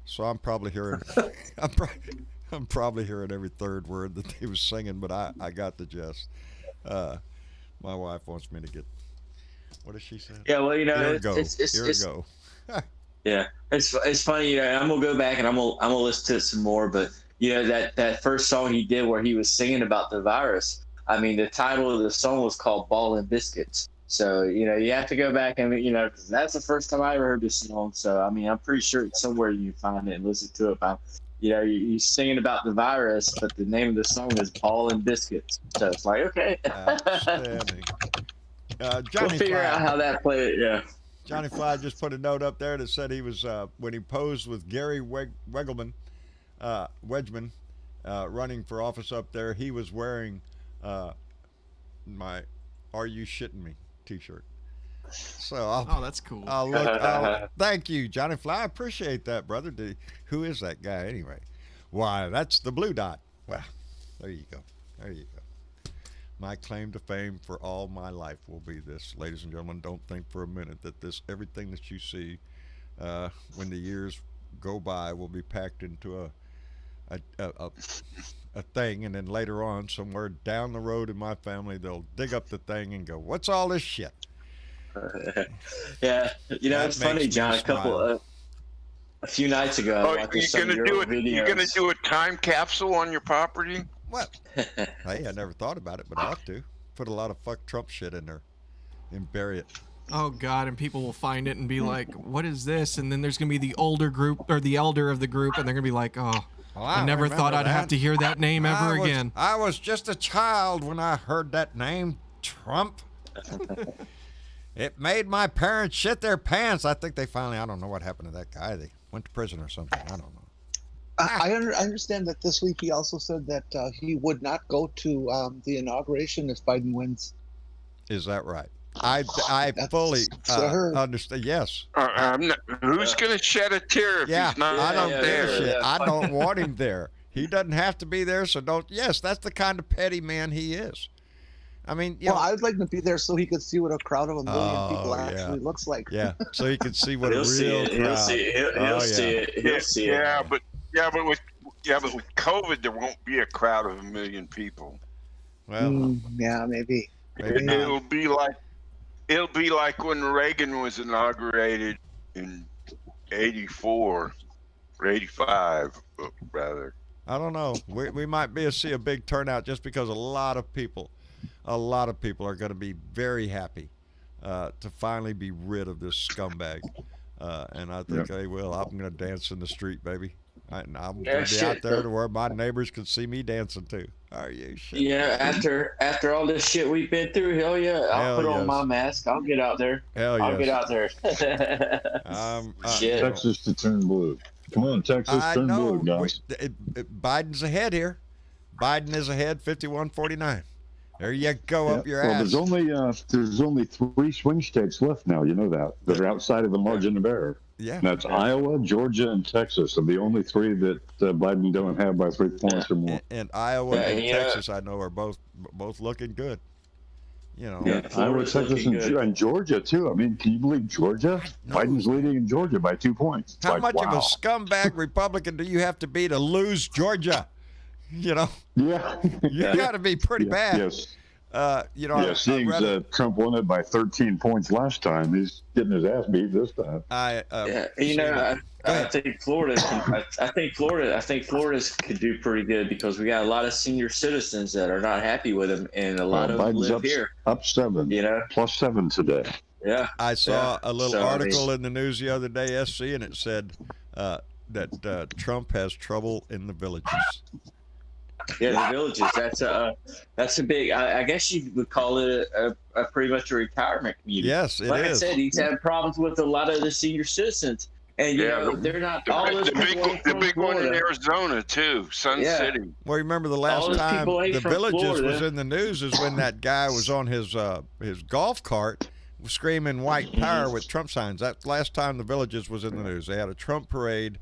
so I'm probably hearing. I'm probably hearing every third word that they was singing, but I got the gist. My wife wants me to get. What does she say? Yeah, well, Here we go. Here we go. Yeah, it's funny. I'm gonna go back and I'm gonna listen to it some more. But that first song he did where he was singing about the virus. I mean, the title of the song was called "Ball and Biscuits." So you have to go back and 'cause that's the first time I ever heard this song. So I mean, I'm pretty sure it's somewhere you can find it and listen to it. But, you're singing about the virus, but the name of the song is "Ball and Biscuits." So it's like, okay. Outstanding. We'll Johnny figure Fly. out how that played. Yeah. Johnny Fly just put a note up there that said he was when he posed with Gary Wedgman, running for office up there. He was wearing my "Are You Shitting Me" T-shirt. So that's cool. Thank you, Johnny Fly. I appreciate that, brother. Who is that guy anyway? Why, that's the Blue Dot. Well, there you go. There you go. My claim to fame for all my life will be this, ladies and gentlemen. Don't think for a minute that everything that you see when the years go by will be packed into a thing, and then later on, somewhere down the road in my family, they'll dig up the thing and go, "What's all this shit?" Yeah, it's funny, John. A few nights ago, I watched some of your old videos. You're gonna do a time capsule on your property? Well, hey, I never thought about it, but I ought to. Put a lot of fuck Trump shit in there and bury it. Oh God! And people will find it and be like, "What is this?" And then there's gonna be the older group or the elder of the group, and they're gonna be like, "Oh, I never thought I'd have to hear that name ever again." I was just a child when I heard that name, Trump. It made my parents shit their pants. I think they finally, I don't know what happened to that guy. They went to prison or something. I don't know. I understand that this week he also said that he would not go to the inauguration if Biden wins. Is that right? I fully understand. Yes. Who's going to shed a tear if he's not I don't there? Shit. I don't want him there. He doesn't have to be there, so don't. Yes, that's the kind of petty man he is. I mean, I would like him to be there so he could see what a crowd of a million people actually looks like. Yeah, so he could see what a real crowd. He'll see it. He'll see it. Yeah, but with COVID, there won't be a crowd of 1 million people. Well, yeah, maybe. It'll be like when Reagan was inaugurated in '84 or '85, rather. I don't know. We might see a big turnout just because a lot of people are going to be very happy to finally be rid of this scumbag, and I think they will. I'm going to dance in the street, baby. I'm going to be out there to where my neighbors can see me dancing too. Are you shit? Yeah, after all this shit we've been through, hell yeah, I'll put on my mask. I'll get out there. I'll get out there. Shit. Texas to turn blue. Come on, Texas, turn blue, guys. Biden's ahead here. Biden is ahead, 51-49. There you go, up your ass. Well, there's only 3 swing states left now. You know that are outside of the margin of error. Yeah, and that's Iowa, Georgia, and Texas are the only 3 that Biden don't have by 3 points or more. And Iowa and Texas, I know, are both looking good. Iowa, Texas, and Georgia too. I mean, can you believe Georgia? Biden's leading in Georgia by 2 points. How much of a scumbag Republican do you have to be to lose Georgia? Yeah. You got to be pretty bad. Yes. Seeing Trump won it by 13 points last time, he's getting his ass beat this time. I think Florida. I think Florida's could do pretty good because we got a lot of senior citizens that are not happy with him, and a lot of them live here. Up 7. Plus 7 today. Yeah. I saw a little article in the news the other day, SC, and it said that Trump has trouble in the villages. Yeah, the villages. That's a big. I guess you would call it a pretty much a retirement community. Yes, it is. Like I said, he's had problems with a lot of the senior citizens, and you know they're not all those people. The big one in Arizona too, Sun City. Well, remember the last time the villages was in the news is when that guy was on his golf cart screaming white power with Trump signs. That last time the villages was in the news. They had a Trump parade,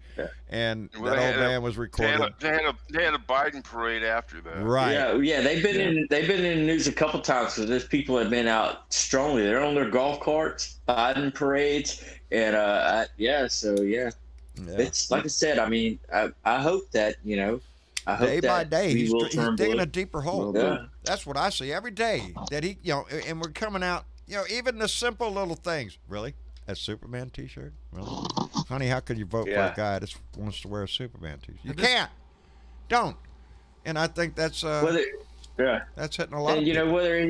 and that old man was recording. They had a Biden parade after that. Right. Yeah. They've been in the news a couple times because there's people have been out strongly. They're on their golf carts, Biden parades, and it's like I said. I mean, I hope that I hope day by day, he's digging a deeper hole. Yeah. That's what I see every day. That he, and we're coming out. Even the simple little things. Really? A Superman T-shirt? Really? Honey, how could you vote for a guy that wants to wear a Superman T-shirt? You can't. Don't. And I think that's that's hitting a lot. And of people. whether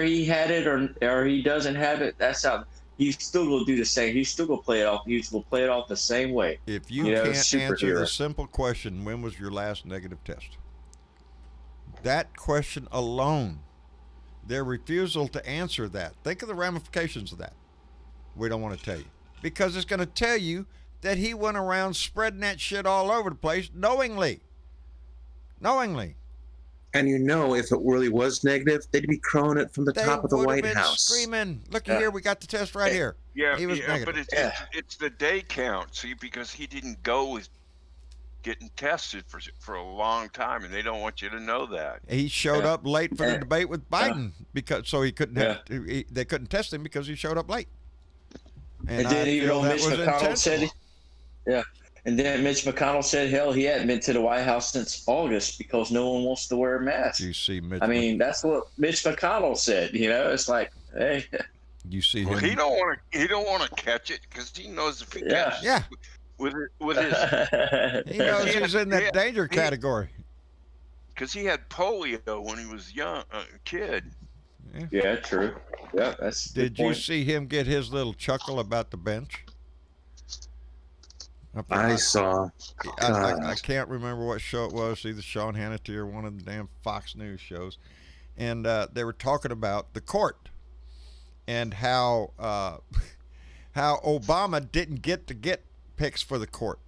he had it or he doesn't have it, that's how he's still gonna do the same. He's still gonna play it off. He's gonna play it off the same way. If you can't answer the simple question, when was your last negative test? That question alone. Their refusal to answer that. Think of the ramifications of that. We don't want to tell you. Because it's going to tell you that he went around spreading that shit all over the place knowingly. Knowingly. And if it really was negative, they'd be crowing it from the top of the White House. Screaming, look here, we got the test right here. Yeah, he was negative. But it's the day count, see, because he didn't go getting tested for a long time, and they don't want you to know that. He showed up late for the debate with Biden because he couldn't they couldn't test him because he showed up late. And then even Mitch McConnell said, and then Mitch McConnell said, hell, he hadn't been to the White House since August because no one wants to wear a mask. You see, that's what Mitch McConnell said. It's like, hey. You see him. He don't want to catch it because he knows if he catches it. With his, he knows he's in that danger category. Because he had polio when he was young, kid. Yeah, true. Yeah, that's. Did you see him get his little chuckle about the bench? I saw. I can't remember what show it was. Either Sean Hannity or one of the damn Fox News shows, and they were talking about the court and how Obama didn't get picks for the court,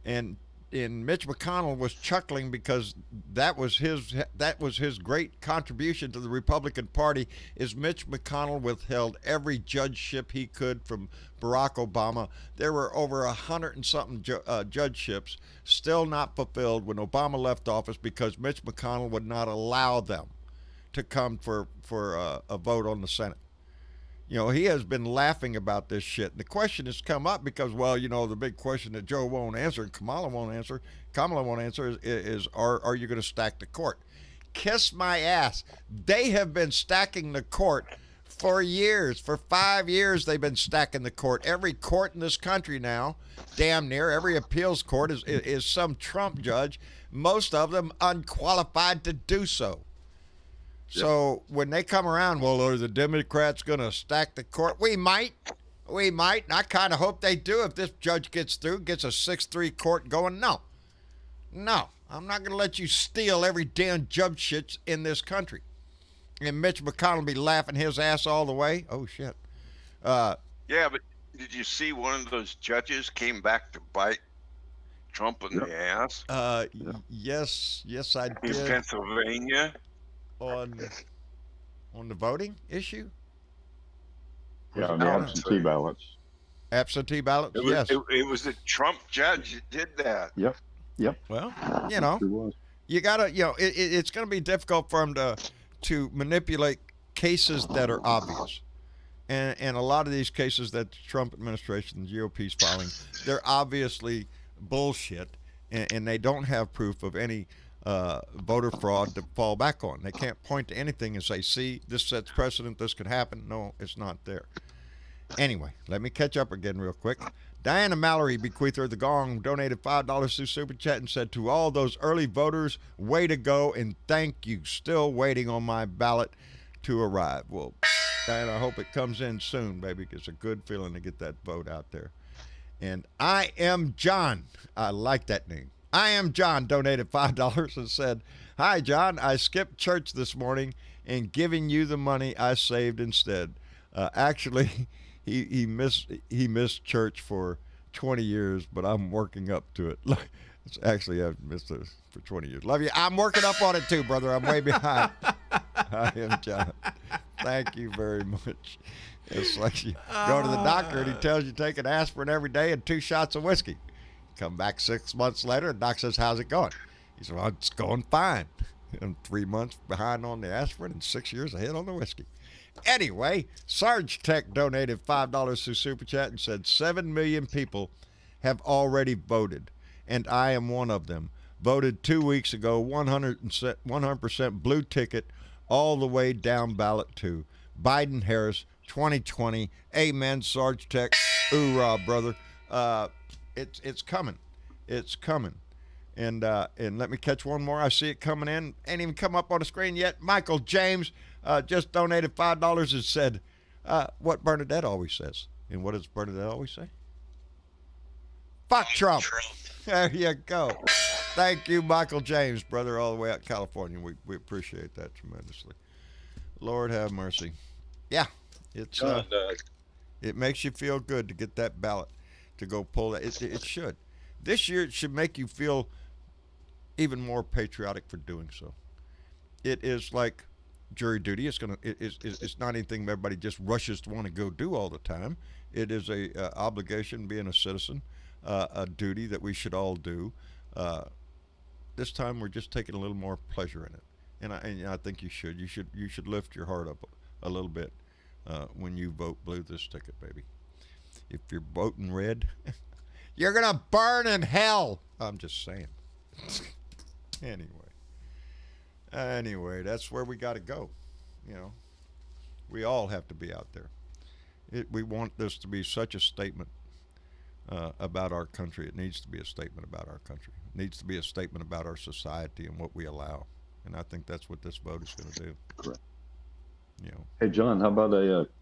and Mitch McConnell was chuckling because that was his great contribution to the Republican Party. Is Mitch McConnell withheld every judgeship he could from Barack Obama. There were over 100 and something judgeships still not fulfilled when Obama left office because Mitch McConnell would not allow them to come for a vote on the Senate. He has been laughing about this shit. And the question has come up because, the big question that Joe won't answer and Kamala won't answer is are you going to stack the court? Kiss my ass. They have been stacking the court for years. For 5 years, they've been stacking the court. Every court in this country now, damn near, every appeals court is some Trump judge, most of them unqualified to do so. So when they come around, are the Democrats going to stack the court? We might. And I kind of hope they do if this judge gets through, gets a 6-3 court going. No. I'm not going to let you steal every damn judgeship in this country. And Mitch McConnell be laughing his ass all the way. Oh, shit. But did you see one of those judges came back to bite Trump in the ass? Yes, I did. In Pennsylvania? On the voting issue? Yeah, on the absentee ballots. Absentee ballots? Yes. It was a Trump judge that did that. Yep. Well, you gotta, it's going to be difficult for him to manipulate cases that are obvious. And a lot of these cases that the Trump administration, the GOP's filing, they're obviously bullshit, and they don't have proof of any voter fraud to fall back on. They can't point to anything and say, see, this sets precedent, this could happen. No, it's not there. Anyway, let me catch up again real quick. Diana Mallory, bequeather of the Gong, donated $5 through Super Chat and said, to all those early voters, way to go and thank you. Still waiting on my ballot to arrive. Well, Diana, I hope it comes in soon, baby. It's a good feeling to get that vote out there. And I am John. I like that name. I am John donated $5 and said, "Hi, John. I skipped church this morning and giving you the money I saved instead." Actually, he missed church for 20 years, but I'm working up to it. It's actually, I've missed it for 20 years. Love you. I'm working up on it too, brother. I'm way behind. I am John. Thank you very much. It's like you go to the doctor and he tells you to take an aspirin every day and 2 shots of whiskey. Come back 6 months later, and doc says, "How's it going?" He said, "Well, it's going fine." I'm 3 months behind on the aspirin and 6 years ahead on the whiskey. Anyway, Sarge Tech donated $5 through Super Chat and said 7 million people have already voted, and I am one of them. Voted 2 weeks ago, 100% blue ticket, all the way down ballot to Biden-Harris 2020. Amen, Sarge Tech. Hoorah, brother. It's coming. It's coming. And let me catch one more. I see it coming in. Ain't even come up on the screen yet. Michael James just donated $5 and said, what Bernadette always says. And what does Bernadette always say? Fuck Trump. There you go. Thank you, Michael James, brother, all the way out in California. We appreciate that tremendously. Lord have mercy. Yeah, it's it makes you feel good to get that ballot to go pull that. It should. This year it should make you feel even more patriotic for doing so. It is like jury duty. It's not anything everybody just rushes to want to go do all the time. It is a obligation, being a citizen, a duty that we should all do. This time we're just taking a little more pleasure in it, and I think you should. You should lift your heart up a little bit when you vote blue this ticket, baby. If you're voting red, you're gonna burn in hell. I'm just saying. Anyway, that's where we got to go. You know, we all have to be out there. We want this to be such a statement about our country. It needs to be a statement about our country. It needs to be a statement about our society and what we allow. And I think that's what this vote is going to do. Correct. You know. Hey, John, how about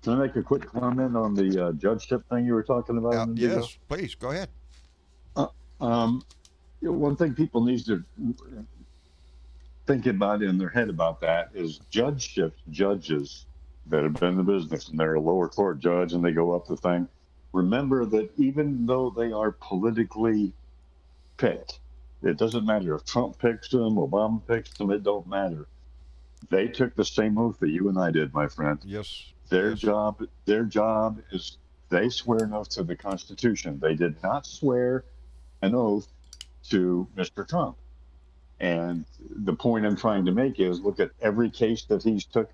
can I make a quick comment on the judgeship thing you were talking about? Yes, please, go ahead. One thing people need to think about in their head about that is judges that have been in the business and they're a lower court judge and they go up the thing. Remember that even though they are politically picked, it doesn't matter if Trump picks them, Obama picks them, it don't matter. They took the same oath that you and I did, my friend. Yes. Their job is they swear an oath to the Constitution. They did not swear an oath to Mr. Trump. And the point I'm trying to make is look at every case that he's took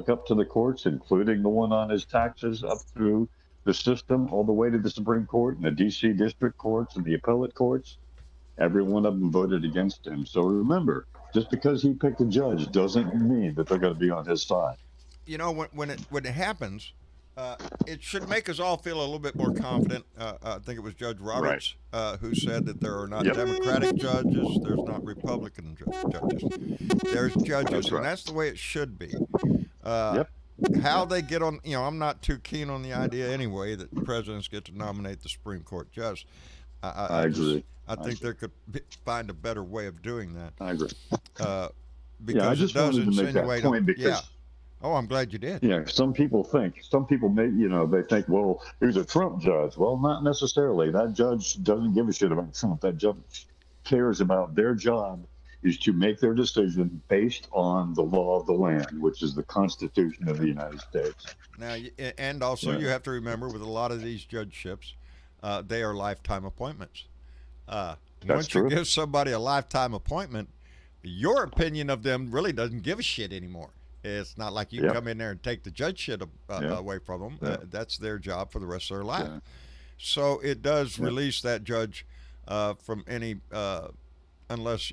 up to the courts, including the one on his taxes up through the system, all the way to the Supreme Court and the D.C. district courts and the appellate courts. Every one of them voted against him. So remember, just because he picked a judge doesn't mean that they're going to be on his side. You know, when it happens, it should make us all feel a little bit more confident. I think it was Judge Roberts who said that there are not Democratic judges, there's not Republican judges. There's judges, and that's the way it should be. How they get on, I'm not too keen on the idea anyway that presidents get to nominate the Supreme Court judge. I agree. I think there could find a better way of doing that. I agree. Because I just wanted to make that point because. Oh, I'm glad you did. Yeah, some people may, they think, well, he was a Trump judge. Well, not necessarily. That judge doesn't give a shit about Trump. That judge cares about their job is to make their decision based on the law of the land, which is the Constitution of the United States. Now, and also you have to remember with a lot of these judgeships, they are lifetime appointments. Once true. You give somebody a lifetime appointment, your opinion of them really doesn't give a shit anymore. It's not like you come in there and take the judgeship away from them. That's their job for the rest of their life. So it does release that judge from any, unless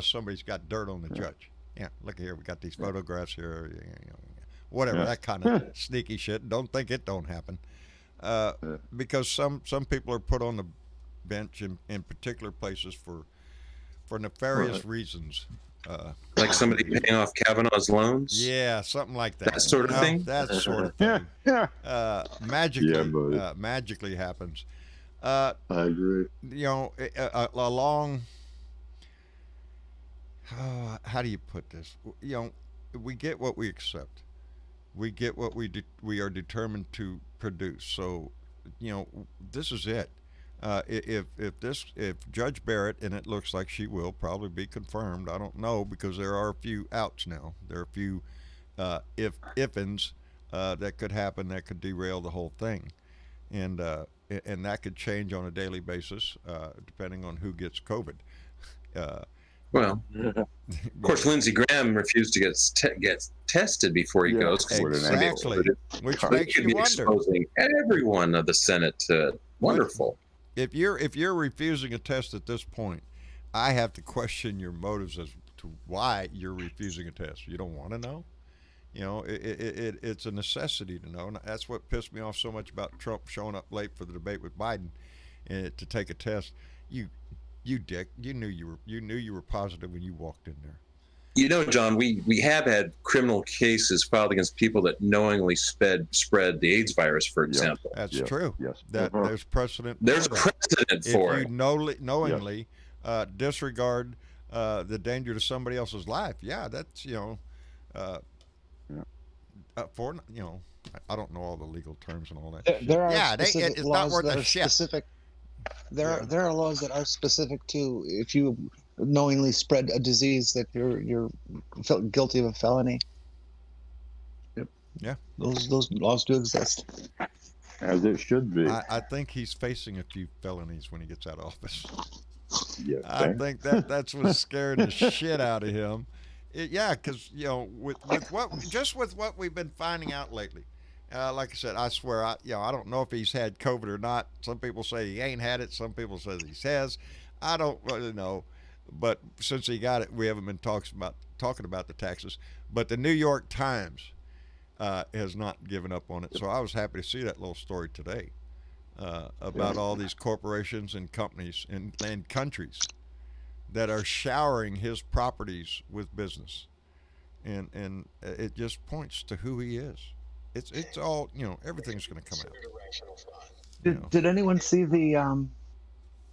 somebody's got dirt on the judge. Yeah, look here, we got these photographs here. Whatever, that kind of sneaky shit. Don't think it don't happen. Because some people are put on the bench in particular places for nefarious reasons. Like somebody paying off Kavanaugh's loans? Yeah, something like that. That sort of thing? That sort of thing. Magically happens. I agree. A long how do you put this? You know, we get what we accept. We get what we are determined to produce. So, you know, this is it. If Judge Barrett, and it looks like she will probably be confirmed, I don't know, because there are a few outs now. There are a few ifs that could happen that could derail the whole thing, and that could change on a daily basis depending on who gets COVID. Well, of course, Lindsey Graham refused to get tested before he goes. Exactly, which makes you wonder. Exposing everyone of the Senate to it. Wonderful. If you're refusing a test at this point, I have to question your motives as to why you're refusing a test. You don't want to know. You know, it's a necessity to know. And that's what pissed me off so much about Trump showing up late for the debate with Biden to take a test. You dick, you knew you were positive when you walked in there. You know, John, we have had criminal cases filed against people that knowingly spread the AIDS virus, for example. That's true. Yes. There's precedent. There's precedent for it. If you knowingly disregard the danger to somebody else's life, that's for I don't know all the legal terms and all that. There are it's not worth a shit. Specific. There are laws that are specific to if you knowingly spread a disease that you're guilty of a felony. Yep. Yeah. Those laws do exist. As it should be. I think he's facing a few felonies when he gets out of office. Yes. I think that's what's scaring the shit out of him. Because with what we've been finding out lately. Like I said, I swear, I don't know if he's had COVID or not. Some people say he ain't had it. Some people say he has. I don't really know. But since he got it, we haven't been talking about the taxes. But the New York Times has not given up on it. So I was happy to see that little story today about all these corporations and companies and countries that are showering his properties with business, and it just points to who he is. It's all, everything's going to come out. Did anyone see the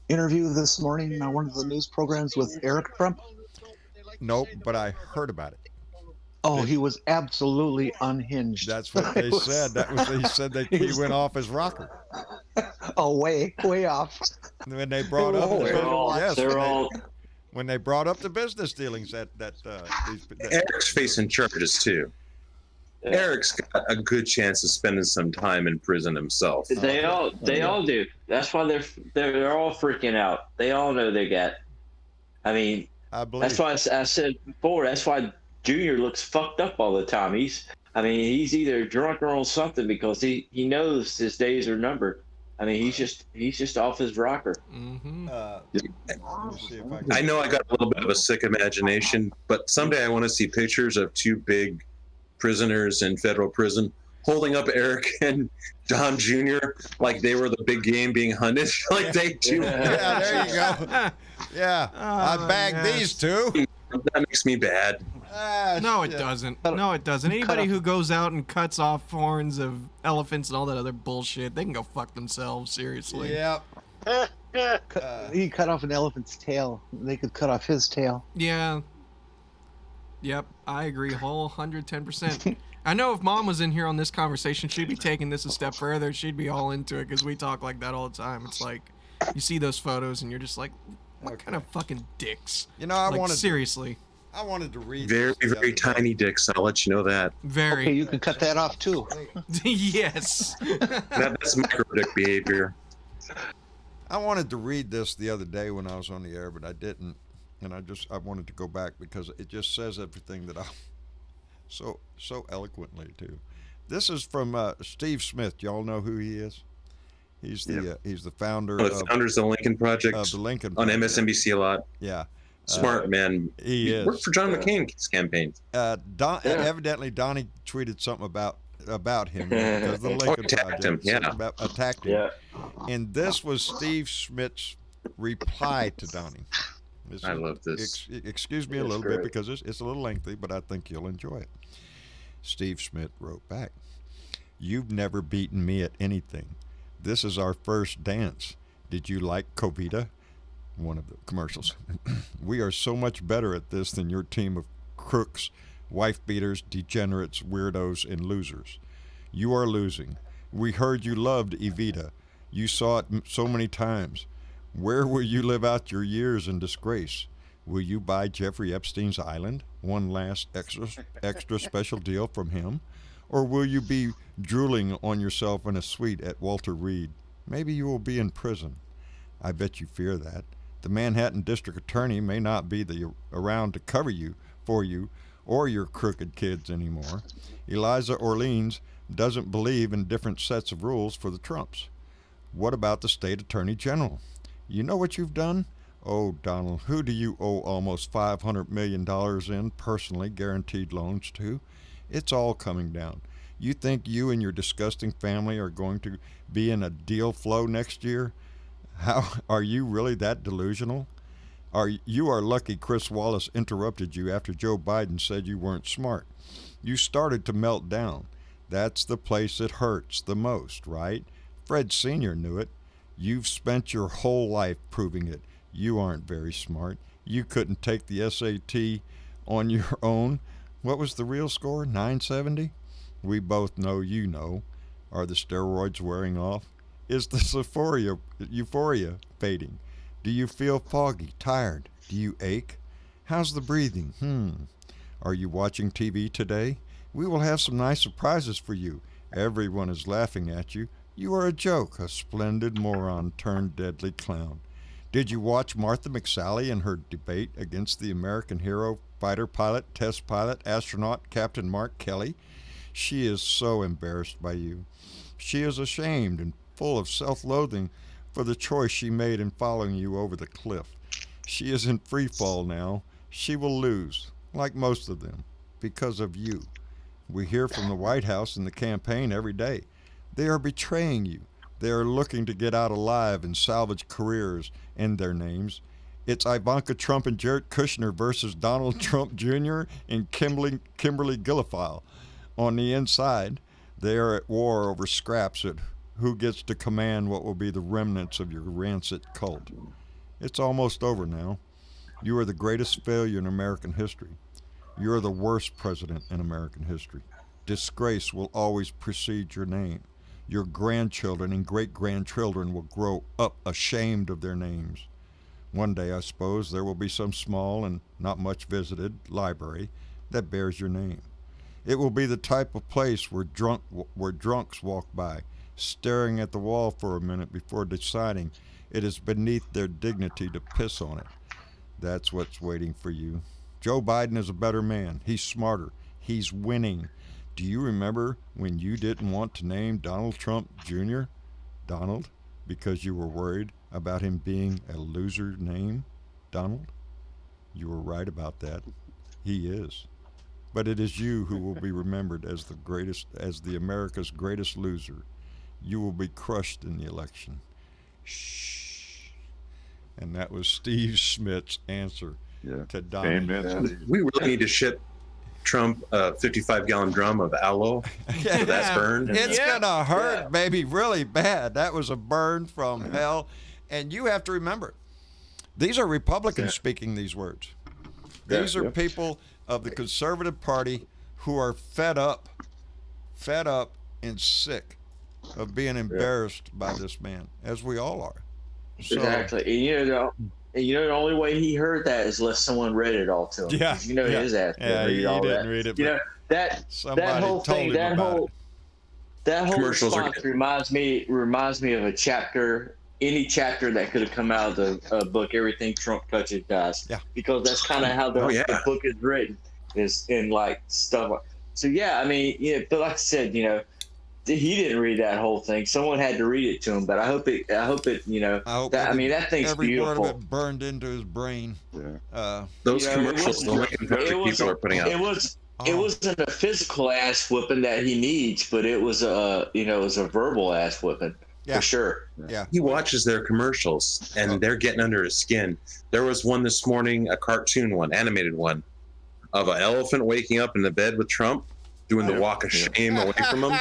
interview this morning on one of the news programs with Eric Trump? Nope, but I heard about it. Oh, he was absolutely unhinged. That's what they said. He said that he went off his rocker. Oh, way off. When they brought up when they brought up the business dealings that Eric's facing charges too. Eric's got a good chance of spending some time in prison himself. They all do. That's why they're all freaking out. They all know they got. I mean, that's why I said before. That's why Junior looks fucked up all the time. He's either drunk or on something because he knows his days are numbered. I mean, he's just off his rocker. Mm-hmm. I know I got a little bit of a sick imagination, but someday I want to see pictures of two big prisoners in federal prison holding up Eric and Don Jr. like they were the big game being hunted. Like they do. Yeah, there you go. Yeah, I bagged these two. That makes me bad. No, it doesn't. No, it doesn't. Anybody who goes out and cuts off horns of elephants and all that other bullshit, they can go fuck themselves. Seriously. Yep. He cut off an elephant's tail. They could cut off his tail. Yeah. Yep, I agree, whole 110%. I know if Mom was in here on this conversation, she'd be taking this a step further. She'd be all into it because we talk like that all the time. It's like you see those photos and you're just like, what kind of fucking dicks? Seriously. I wanted to read very, very tiny dicks. I'll let you know that. Very. Okay, you can cut that off too. Yes. That's micro dick behavior. I wanted to read this the other day when I was on the air, but I didn't. And I wanted to go back because it just says everything that I so eloquently too. This is from Steve Schmidt. Y'all know who he is? He's the founder of the Lincoln Project. Of the Lincoln on Project. MSNBC a lot. Yeah. Smart man. He is. Worked for John McCain's campaign. Evidently Donnie tweeted something about him because the Lincoln attacked Project him. Attacked him. Yeah. And this was Steve Schmidt's reply to Donnie. I love this. Excuse me a little bit because it's a little lengthy, but I think you'll enjoy it. Steve Schmidt wrote back, "You've never beaten me at anything. This is our first dance. Did you like Covita? one of the commercials. We are so much better at this than your team of crooks, wife beaters, degenerates, weirdos, and losers. You are losing. We heard you loved Evita. You saw it so many times. Where will you live out your years in disgrace? Will you buy Jeffrey Epstein's island? One last extra special deal from him? Or will you be drooling on yourself in a suite at Walter Reed? Maybe you will be in prison. I bet you fear that. The Manhattan District Attorney may not be around to cover you, for you, or your crooked kids anymore. Eliza Orleans doesn't believe in different sets of rules for the Trumps. What about the state attorney general? You know what you've done? Oh, Donald, who do you owe almost $500 million in personally guaranteed loans to? It's all coming down. You think you and your disgusting family are going to be in a deal flow next year? How are you really that delusional? You are lucky Chris Wallace interrupted you after Joe Biden said you weren't smart. You started to melt down. That's the place it hurts the most, right? Fred Sr. knew it. You've spent your whole life proving it. You aren't very smart. You couldn't take the SAT on your own. What was the real score? 970? We both know you know. Are the steroids wearing off? Is the euphoria fading? Do you feel foggy, tired? Do you ache? How's the breathing? Are you watching TV today? We will have some nice surprises for you. Everyone is laughing at you. You are a joke, a splendid moron turned deadly clown. Did you watch Martha McSally in her debate against the American hero, fighter pilot, test pilot, astronaut, Captain Mark Kelly? She is so embarrassed by you. She is ashamed and full of self-loathing for the choice she made in following you over the cliff. She is in free fall now. She will lose, like most of them, because of you. We hear from the White House and the campaign every day. They are betraying you. They are looking to get out alive and salvage careers in their names. It's Ivanka Trump and Jared Kushner versus Donald Trump Jr. and Kimberly Guilfoyle. On the inside, they are at war over scraps at who gets to command what will be the remnants of your rancid cult. It's almost over now. You are the greatest failure in American history. You are the worst president in American history. Disgrace will always precede your name. Your grandchildren and great-grandchildren will grow up ashamed of their names. One day, I suppose, there will be some small and not much visited library that bears your name. It will be the type of place where drunks walk by, staring at the wall for a minute before deciding it is beneath their dignity to piss on it. That's what's waiting for you. Joe Biden is a better man. He's smarter. He's winning. Do you remember when you didn't want to name Donald Trump Jr. Donald because you were worried about him being a loser name? Donald? You were right about that. He is. But it is you who will be remembered as the America's greatest loser. You will be crushed in the election. Shh. And that was Steve Schmidt's answer to Donald. Amen. We really need to ship Trump a 55-gallon drum of aloe so that's burned. It's gonna hurt, baby, really bad. That was a burn from hell. And you have to remember, these are Republicans speaking these words. These are people of the conservative party who are fed up and sick of being embarrassed by this man, as we all are. So, exactly. And the only way he heard that is unless someone read it all to him. Yeah. His ass didn't read all that. Read it, that whole thing, that whole response reminds me of a chapter, any chapter that could have come out of the book, Everything Trump Touches Dies. Yeah. Because that's kind of how the book is written, is in like stuff. So but like I said, he didn't read that whole thing. Someone had to read it to him. But I hope it. That thing's every beautiful. Every word of it burned into his brain. Yeah. Those commercials, people are putting out. It wasn't a physical ass whipping that he needs, but it was a verbal ass whipping for sure. Yeah. He watches their commercials, and they're getting under his skin. There was one this morning, a cartoon one, animated one, of an elephant waking up in the bed with Trump. doing the walk of shame away from him.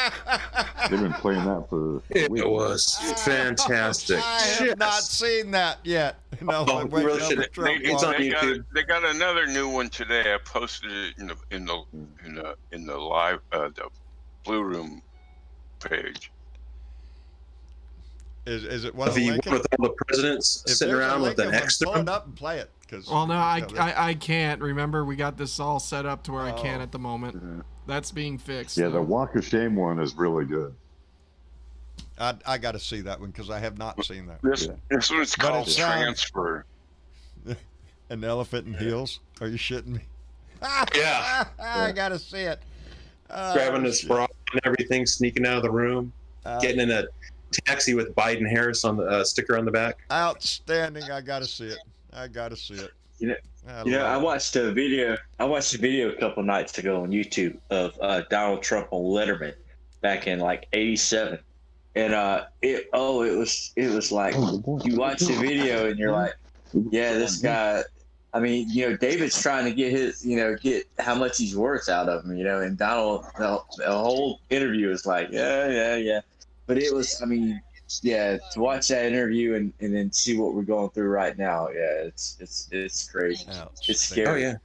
They've been playing that for It weeks. was fantastic. I have not seen that yet. No, Oh, you really should. It's on YouTube. They got another new one today. I posted it in the live the Blue Room page. Is it one of The one Lincoln? with all the presidents If sitting there's a around with an Lincoln one, X to pull them? it up and play it. Cause, Well, no, you know, I can't. Remember, we got this all set up to where I can Oh. at the moment. That's being fixed. Yeah, the though. Walk of Shame one is really good. I got to see that one because I have not seen that. This one's But called it sounds- Transfer. An elephant in heels? Are you shitting me? Yeah. I got to see it. Grabbing his bra and everything, sneaking out of the room, getting in a taxi with Biden Harris on the sticker on the back. Outstanding. I got to see it. I got to see it. I watched a video. I watched a video a couple nights ago on YouTube of Donald Trump on Letterman back in like '87, and it was like you watch the video and you're like, yeah, this guy. I mean, David's trying to get how much he's worth out of him, and Donald, the whole interview is like, yeah. But it was, I mean, yeah, to watch that interview and then see what we're going through right now, yeah, it's crazy. It's scary. Oh yeah,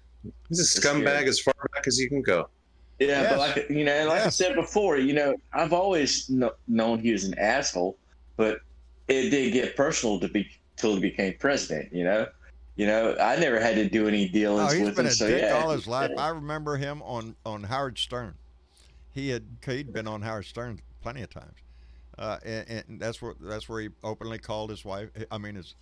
he's a scumbag as far back as you can go. Yeah, Yes. but like I said before, I've always known he was an asshole, but it did get personal till he became president. I never had to do any dealings He's with been him. a So dick yeah, all his life. I remember him on Howard Stern. He'd been on Howard Stern plenty of times, and that's where he openly called his wife. I mean his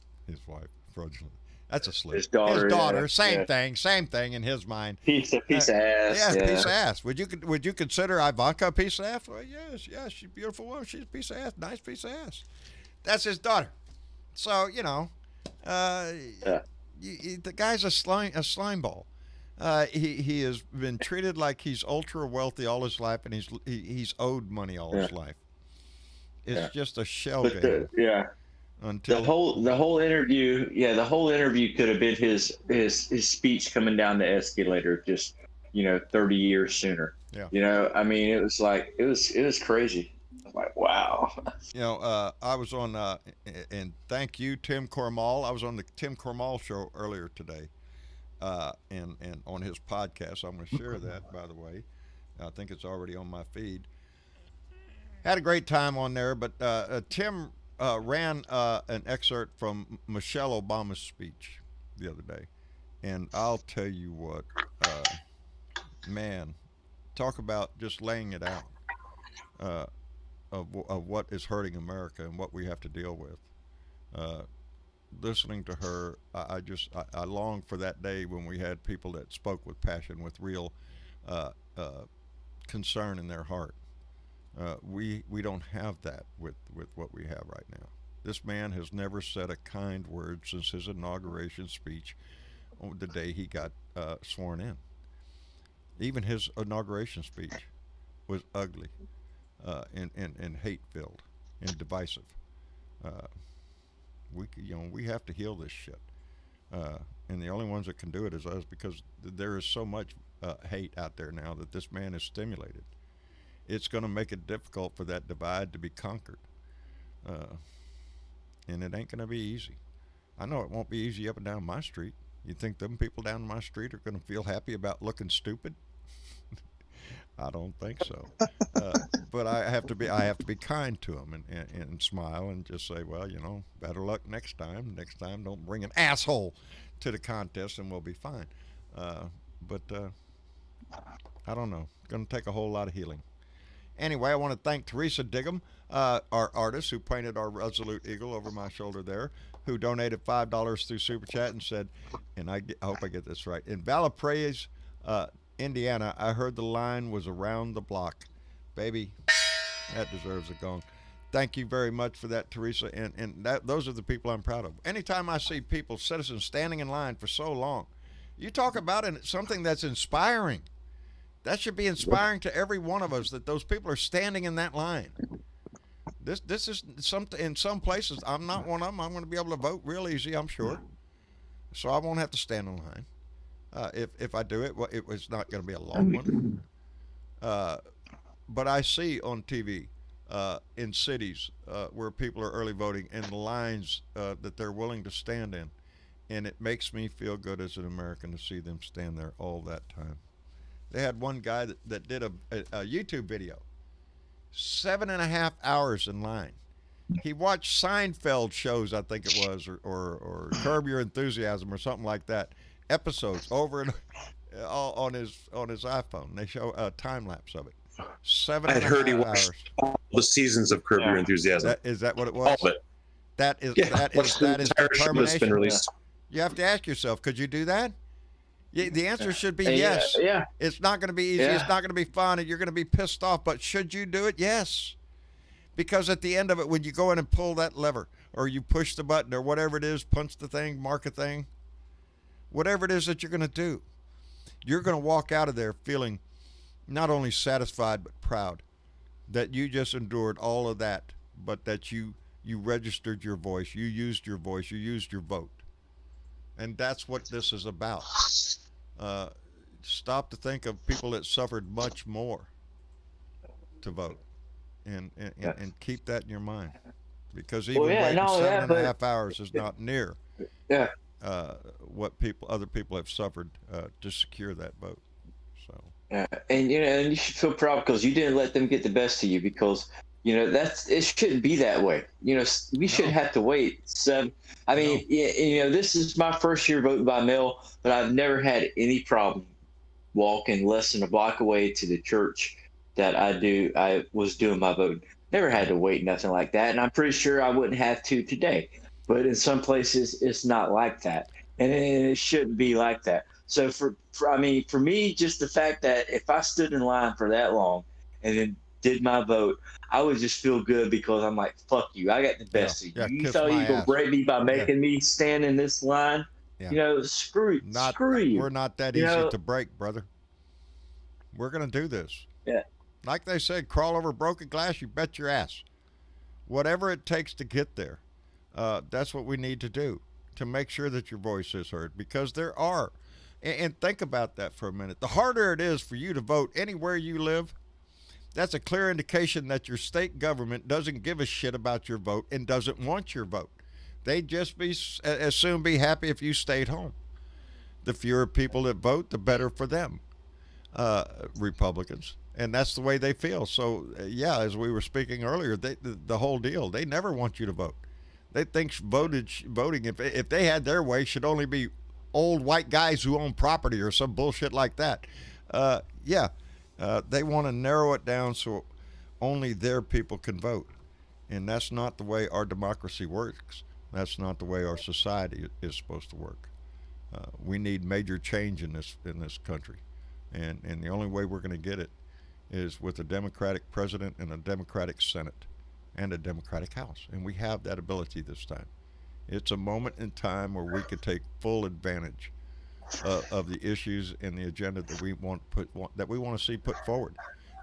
wife fraudulent. That's a slip. His daughter, yeah, same yeah. thing in his mind. piece of ass. Yeah, Yeah, piece of ass. Would you consider Ivanka a piece of ass? Well, yes, she's a beautiful woman. She's a piece of ass, nice piece of ass. That's his daughter. So the guy's a slime ball. He has been treated like he's ultra wealthy all his life, and he's owed money all his life. It's just a shell game. Until the whole interview, could have been his speech coming down the escalator just 30 years sooner. I mean, it was like it was crazy. I'm like, wow. I was on and thank you, Tim Cormal. I was on the Tim Cormal show earlier today, and on his podcast. I'm going to share that, by the way. I think it's already on my feed. Had a great time on there, but Tim ran an excerpt from Michelle Obama's speech the other day, and I'll tell you what, man, talk about just laying it out of what is hurting America and what we have to deal with. Listening to her, I long for that day when we had people that spoke with passion, with real concern in their heart. We don't have that with what we have right now. This man has never said a kind word since his inauguration speech on the day he got sworn in. Even his inauguration speech was ugly and hate-filled and divisive. We have to heal this shit, and the only ones that can do it is us, because there is so much hate out there now that this man has stimulated. It's going to make it difficult for that divide to be conquered. And it ain't going to be easy. I know it won't be easy up and down my street. You think them people down my street are going to feel happy about looking stupid? I don't think so. But I have to be kind to them and smile and just say, well, better luck next time. Next time, don't bring an asshole to the contest and we'll be fine. But I don't know. It's going to take a whole lot of healing. Anyway, I want to thank Teresa Diggum, our artist who painted our Resolute Eagle over my shoulder there, who donated $5 through Super Chat and said, and I hope I get this right, in Valparaiso, Indiana, I heard the line was around the block. Baby, that deserves a gong. Thank you very much for that, Teresa, and those are the people I'm proud of. Anytime I see people, citizens, standing in line for so long, you talk about something that's inspiring. That should be inspiring to every one of us, that those people are standing in that line. This is something. In some places, I'm not one of them. I'm going to be able to vote real easy, I'm sure. So I won't have to stand in line. If I do it, well, it was not going to be a long one. But I see on TV in cities where people are early voting and the lines that they're willing to stand in. And it makes me feel good as an American to see them stand there all that time. They had one guy that did a YouTube video, 7.5 hours in line. He watched Seinfeld shows, I think it was, or Curb Your Enthusiasm or something like that, episodes over and all on his iPhone. They show a time lapse of it. 7.5 I'd heard he hours. watched all the seasons of Curb Your Enthusiasm. Is that what it was? All of it. That is Watched the entire show that's determination. been released. You have to ask yourself, could you do that? The answer should be Yeah, yes. yeah. It's not going to be easy. Yeah. It's not going to be fun, and you're going to be pissed off. But should you do it? Yes. Because at the end of it, when you go in and pull that lever, or you push the button, or whatever it is, punch the thing, mark a thing, whatever it is that you're going to do, you're going to walk out of there feeling not only satisfied but proud that you just endured all of that, but that you registered your voice, you used your voice, you used your vote. And that's what this is about. Stop to think of people that suffered much more to vote, and keep that in your mind, because even waiting 7.5 hours is not near what other people have suffered to secure that vote. So And you should feel proud because you didn't let them get the best of you, because it shouldn't be that way. We shouldn't have to wait. This is my first year voting by mail, but I've never had any problem walking less than a block away to the church that I was doing my voting. Never had to wait, nothing like that. And I'm pretty sure I wouldn't have to today. But in some places, it's not like that. And it shouldn't be like that. So for me, just the fact that if I stood in line for that long and then did my vote, I would just feel good, because I'm like, fuck you. I got the best of you. You thought you could break me by making me stand in this line? Yeah. Screw you. We're not that easy to break, brother. We're going to do this. Yeah. Like they said, crawl over broken glass, you bet your ass. Whatever it takes to get there, that's what we need to do to make sure that your voice is heard, because there are. And think about that for a minute. The harder it is for you to vote anywhere you live, that's a clear indication that your state government doesn't give a shit about your vote and doesn't want your vote. They'd just as soon be happy if you stayed home. The fewer people that vote, the better for them, Republicans. And that's the way they feel. So, as we were speaking earlier, the whole deal, they never want you to vote. They think voting, if they had their way, should only be old white guys who own property or some bullshit like that. They want to narrow it down so only their people can vote. And that's not the way our democracy works. That's not the way our society is supposed to work. We need major change in this country. And the only way we're going to get it is with a Democratic president and a Democratic Senate and a Democratic House. And we have that ability this time. It's a moment in time where we could take full advantage of the issues and the agenda that we want to see put forward,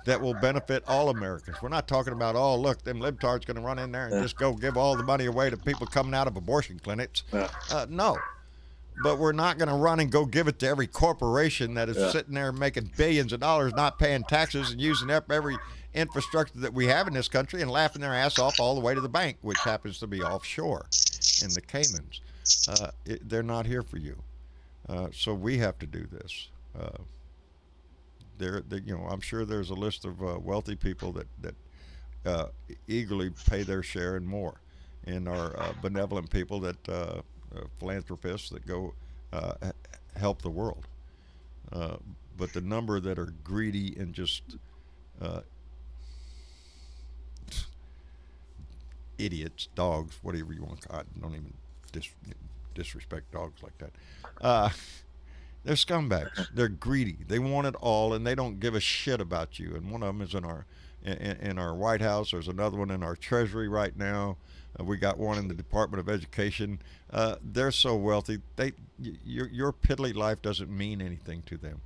that will benefit all Americans. We're not talking about, look, them libtards going to run in there and just go give all the money away to people coming out of abortion clinics. No. But we're not going to run and go give it to every corporation that is sitting there making billions of dollars, not paying taxes, and using up every infrastructure that we have in this country and laughing their ass off all the way to the bank, which happens to be offshore in the Caymans. They're not here for you. So we have to do this. I'm sure there's a list of wealthy people that eagerly pay their share and more, and are benevolent people that philanthropists that go help the world. But the number that are greedy and just idiots, dogs, whatever you want to call it, don't even disrespect dogs like that. They're scumbags. They're greedy. They want it all, and they don't give a shit about you. And one of them is in our White House. There's another one in our Treasury right now. We got one in the Department of Education. They're so wealthy. Your piddly life doesn't mean anything to them.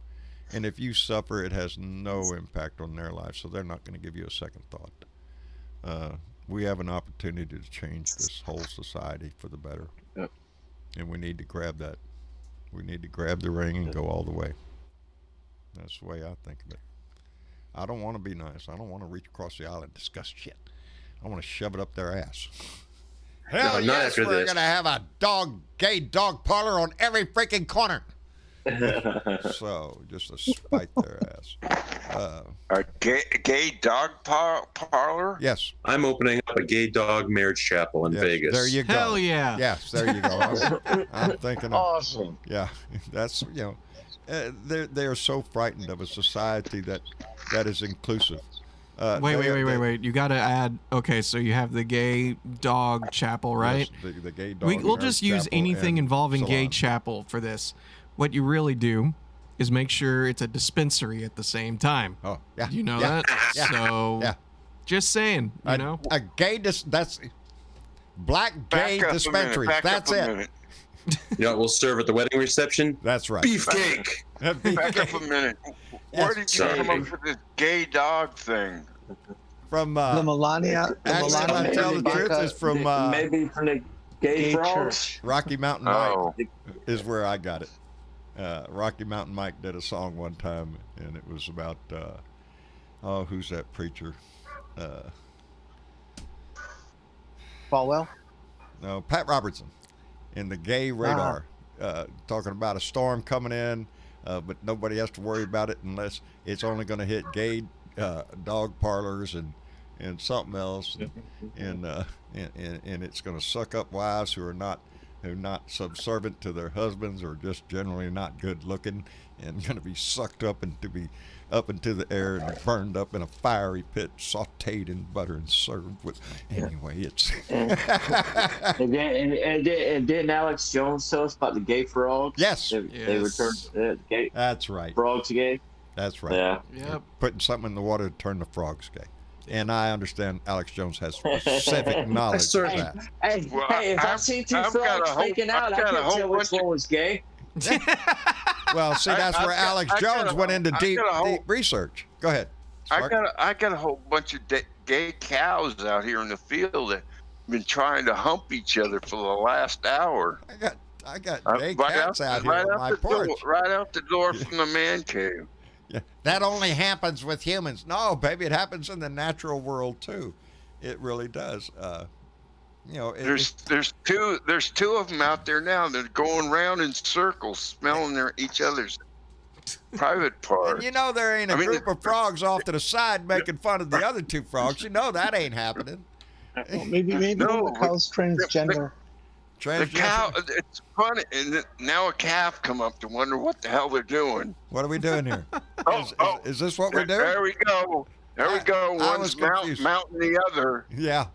And if you suffer, it has no impact on their life. So they're not going to give you a second thought. We have an opportunity to change this whole society for the better. Yep. And we need to grab that. We need to grab the ring and go all the way. That's the way I think of it. I don't want to be nice. I don't want to reach across the aisle and discuss shit. I want to shove it up their ass. Hell not yes, after we're this. gonna have a gay dog parlor on every freaking corner. So just to spite their ass. A gay dog parlor? Yes. I'm opening up a gay dog marriage chapel in Yes, Vegas. there you go. Hell yeah. Yes, there you go. I'm thinking of, Awesome. yeah, that's, they are so frightened of a society that is inclusive. Wait. You got to add. Okay, so you have the gay dog chapel, right? Yes, the gay dog. We'll just use chapel anything and involving gay salon. chapel for this. What you really do is make sure it's a dispensary at the same time. Oh, yeah. You know yeah, that? Yeah. So, Yeah. just saying, you know? A gay, that's black gay Back up a dispensary. minute, back That's up a it. minute. You know what we'll serve at the wedding reception? That's right. Beefcake. Back up a minute. Where did you Sorry. come up with this gay dog thing? From The Melania. The actually, Melania I tell the truth, Ivanka- is from Maybe from the gay Gay frogs. church. Rocky Mountain Mike Oh, is where I got it. Rocky Mountain Mike did a song one time, and it was about who's that preacher? Falwell. No, Pat Robertson in the gay radar, talking about a storm coming in, but nobody has to worry about it unless it's only going to hit gay dog parlors and something else, and it's going to suck up wives who are not subservient to their husbands, or just generally not good looking, and going to be sucked up into the air and burned up in a fiery pit, sautéed in butter and served with. Anyway, it's. And didn't Alex Jones tell us about the gay frogs? Yes. They Yes. returned gay That's right. frogs gay. That's right. Yeah. Yep. Putting something in the water to turn the frogs gay. And I understand Alex Jones has specific knowledge of that. Hey, Well, hey, if I I've- see two I've got frogs a whole- faking out, I've I got a can't whole tell which bunch of- one was gay. Well, see, that's I've where got- Alex I've got Jones a went whole- into I've deep got a whole- deep research. Go ahead. Spark. I got a whole bunch of gay cows out here in the field that have been trying to hump each other for the last hour. I got gay Right cats out here right on out my the door, porch. right out the door from the man cave. Yeah. That only happens with humans. No, baby, it happens in the natural world too. It really does. There's two of them out there now. They're going around in circles, smelling each other's private parts. and there ain't a I mean, group of frogs off to the side making fun of the other two frogs. That ain't happening. Well, maybe No, the cow's transgender. The cow, it's funny, and now a calf come up to wonder what the hell they're doing. What are we doing here? Oh, Is this what we're doing? There we go. There we go. I One's was confused. mounting the other. Yeah.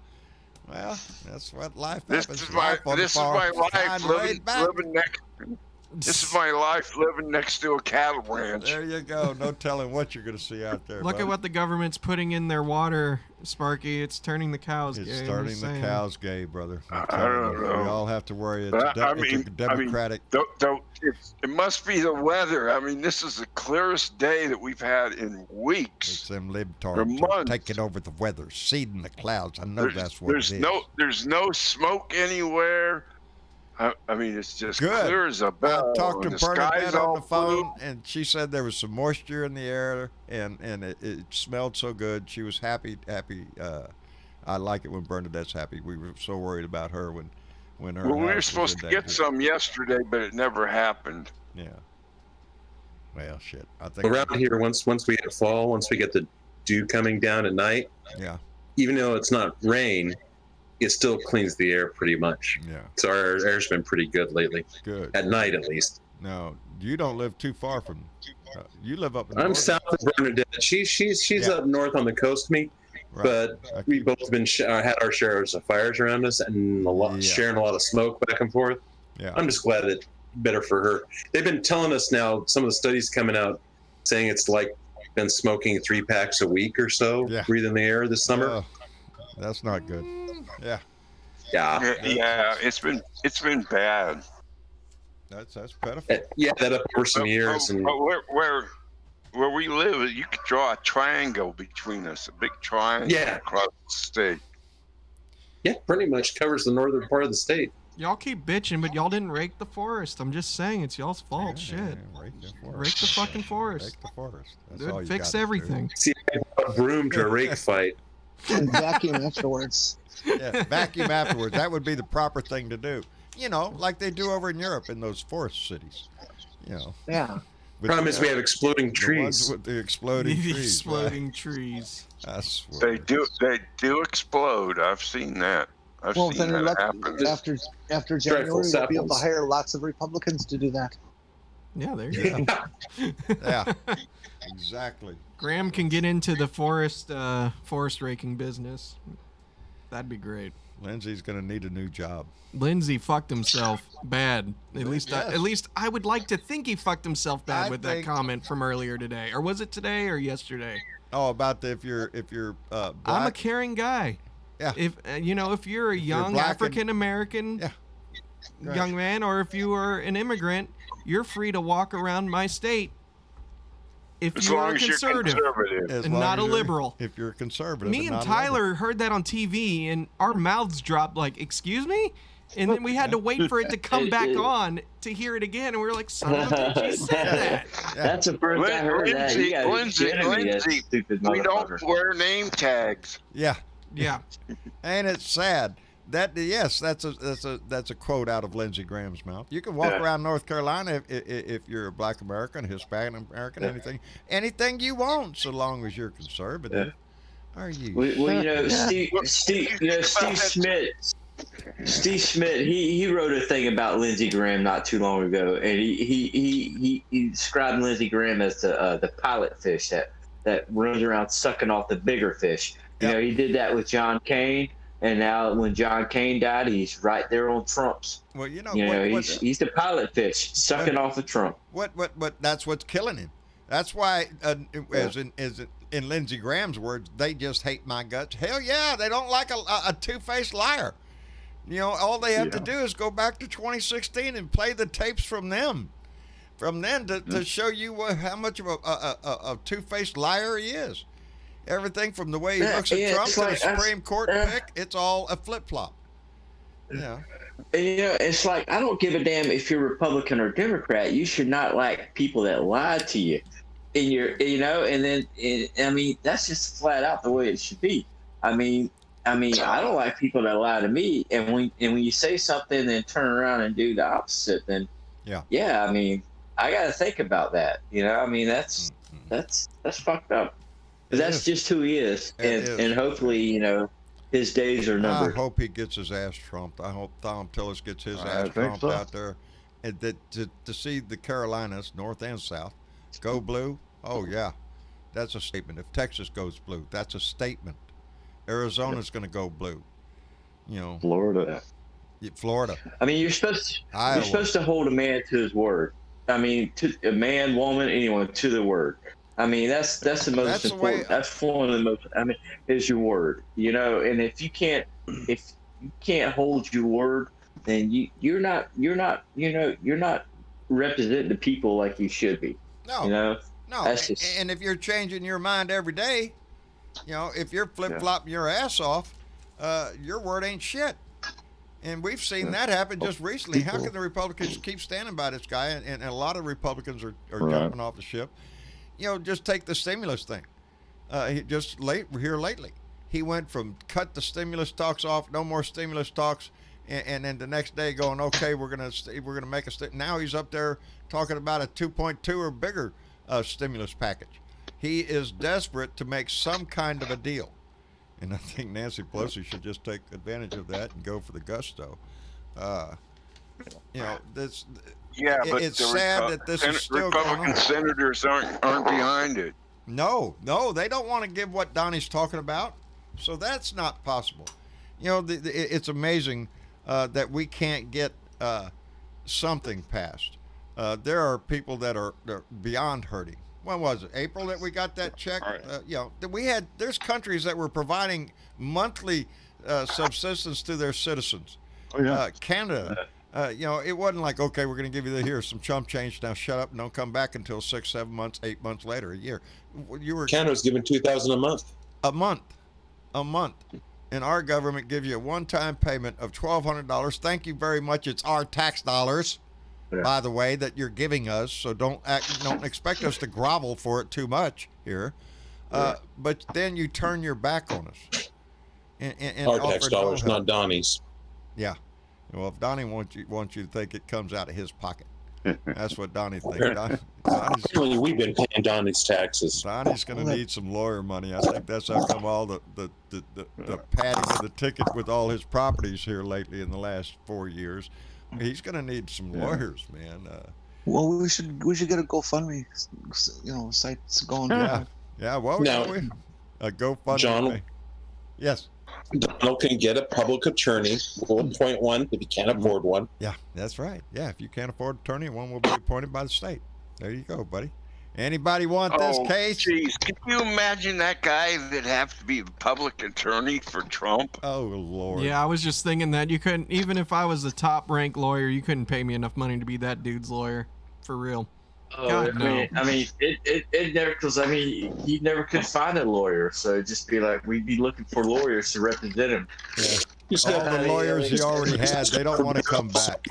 Well, that's what life This happens. is my Life on the this is farm. my life Fine, laid back. living next. This is my life living next to a cattle ranch. There you go. No telling what you're going to see out there. Look buddy. at what the government's putting in their water, Sparky. It's turning the cows It's gay. I'm starting just the saying. cows gay, brother. I'm I telling don't you. know. We all have to worry. It's, But, it's a democratic. It must be the weather. I mean, this is the clearest day that we've had in It's weeks. them For libtards months. taking over the weather, seeding the clouds. I know that's what it is. There's no smoke anywhere. I mean, it's just Good. clear as a I bell. talked to and the sky's Bernadette on all the phone, blue. and she said there was some moisture in the air, and it smelled so good. She was happy. I like it when Bernadette's happy. We were so worried about her when her. Well, we house were was supposed in to get danger. some yesterday, but it never happened. Yeah. Well, shit. I think Around here, once we get fall, once we get the dew coming down at night, Yeah. even though it's not rain, it still cleans the air pretty much. Yeah. So our air's been pretty good lately, Good. at night at least. No, you don't live too far from. You live up in. I'm north, south of Bernadette. She's Yeah. up north on the coast of me, right. but I we keep- both been had our shares of fires around us and Yeah. sharing a lot of smoke back and forth. Yeah. I'm just glad that better for her. They've been telling us now, some of the studies coming out saying it's like been smoking 3 packs a week or so, Yeah. breathing the air this summer. Oh, that's not good. Yeah. Yeah. Yeah, it's been bad. That's pitiful. Yeah, that up over some years. And But where we live, you could draw a triangle between us, a big triangle Yeah. across the state. yeah, pretty much covers the northern part of the state. Y'all keep bitching, but y'all didn't rake the forest. I'm just saying, it's y'all's fault. Yeah, Shit. rake the forest. Rake the fucking forest. Rake the forest. That's Dude, all you fix gotta do. everything. See, A broom to rake fight. And vacuum afterwards. Yeah, vacuum afterwards. That would be the proper thing to do. You know, like they do over in Europe in those forest cities. You know. Yeah. But, Problem is we have exploding the ones trees. with the exploding The trees. exploding trees. I swear. They do explode. I've seen that. I've Well, seen then that happen. after January, we'll be able to saplings. hire lots of Republicans to do that. Yeah, there you go. Yeah, exactly. Graham can get into the forest raking business. That'd be great. Lindsay's gonna need a new job. Lindsay fucked himself bad. At Yes. least I would like to think he fucked himself bad I with think- that comment from earlier today. Or was it today or yesterday? Oh, about if you're black. I'm a caring guy. Yeah. If if you're a you're young black and- African American Yeah. Right. young man, or if you are an immigrant, you're free to walk around my state. If As you long are as you're conservative conservative. As and long not as a you're- liberal. If you're conservative. Me and not a liberal. Tyler heard that on TV, and our mouths dropped like, "Excuse me," and then we had to wait for it to come back on to hear it again, and we were like, "Son of a bitch, you said that." That's the first I heard that. You guys are Lindsay, kidding me, that stupid we don't motherfucker. wear name tags. Yeah. Yeah. And it's sad. That's a quote out of Lindsey Graham's mouth. You can walk Yeah. around North Carolina if you're a Black American, Hispanic American, anything you want, so long as you're conservative. Are you? Well, Steve Schmidt. Steve Schmidt, he wrote a thing about Lindsey Graham not too long ago, and he described Lindsey Graham as the pilot fish that runs around sucking off the bigger fish. You know, he did that with John Cain, and now when John Cain died, he's right there on Trump's. Well, you know, he's the pilot fish sucking off of Trump. What that's what's killing him. That's why, as in Lindsey Graham's words, they just hate my guts. Hell yeah, they don't like a two-faced liar. You know, all they have to do is go back to 2016 and play the tapes from them. From then to show you how much of a two-faced liar he is. Everything from the way he looks at Trump to the Supreme Court pick, it's all a flip-flop. Yeah. And, it's like, I don't give a damn if you're Republican or Democrat. You should not like people that lie to you. That's just flat out the way it should be. I don't like people that lie to me. And when you say something and turn around and do the opposite, then I got to think about that. That's fucked up. That's just who he is, and hopefully, his days are numbered. I hope he gets his ass trumped. I hope Tom Tillis gets his ass trumped out there. And to see the Carolinas, North and South, go blue, oh yeah, that's a statement. If Texas goes blue, that's a statement. Arizona's going to go blue. Florida. You're supposed to hold a man to his word. To a man, woman, anyone to the word. That's the most important. That's one of the most. Is your word. And if you can't hold your word, then you're not representing the people like you should be. No. No. And if you're changing your mind every day, if you're flip-flopping your ass off, your word ain't shit. And we've seen that happen just recently. How can the Republicans keep standing by this guy? And a lot of Republicans are jumping off the ship. Just take the stimulus thing. Here lately, he went from cut the stimulus talks off, no more stimulus talks, and then the next day going, okay, we're gonna make now he's up there talking about a 2.2 or bigger stimulus package. He is desperate to make some kind of a deal, and I think Nancy Pelosi should just take advantage of that and go for the gusto. This. Yeah, but it's sad that this is still Republican going on. senators aren't behind it. No, they don't want to give what Donnie's talking about, so that's not possible. It's amazing that we can't get something passed. There are people that are beyond hurting. When was it? April that we got that check? There's countries that were providing monthly subsistence to their citizens. Oh yeah. Canada. It wasn't like, okay, we're going to give you some chump change. Now shut up and don't come back until 6, 7 months, 8 months later, a year. Canada's giving $2,000 a month. A month. And our government gives you a one-time payment of $1,200. Thank you very much. It's our tax dollars, by the way, that you're giving us. So don't expect us to grovel for it too much here. But then you turn your back on us. And Our offer tax no dollars, help. not Donnie's. Yeah. Well, if Donnie wants you to think it comes out of his pocket, that's what Donnie thinks. Donnie's Apparently, we've been paying Donnie's taxes. going to need some lawyer money. I think that's how come all the padding of the ticket with all his properties here lately in the last 4 years. He's going to need some lawyers, man. Well, we should get a GoFundMe, site going. Yeah. Well, Now, a GoFundMe. John, Yes. Donald can get a public attorney. We'll appoint one if he can't afford one. Yeah, that's right. Yeah, if you can't afford an attorney, one will be appointed by the state. There you go, buddy. Anybody want this case? Jeez, can you imagine that guy that have to be the public attorney for Trump? Oh, Lord. Yeah, I was just thinking that you couldn't, even if I was a top ranked lawyer, you couldn't pay me enough money to be that dude's lawyer. For real. Oh, God, no. It never, because he never could find a lawyer, so it'd just be like we'd be looking for lawyers to represent him. Yeah. All the lawyers he already had, they don't want to come back.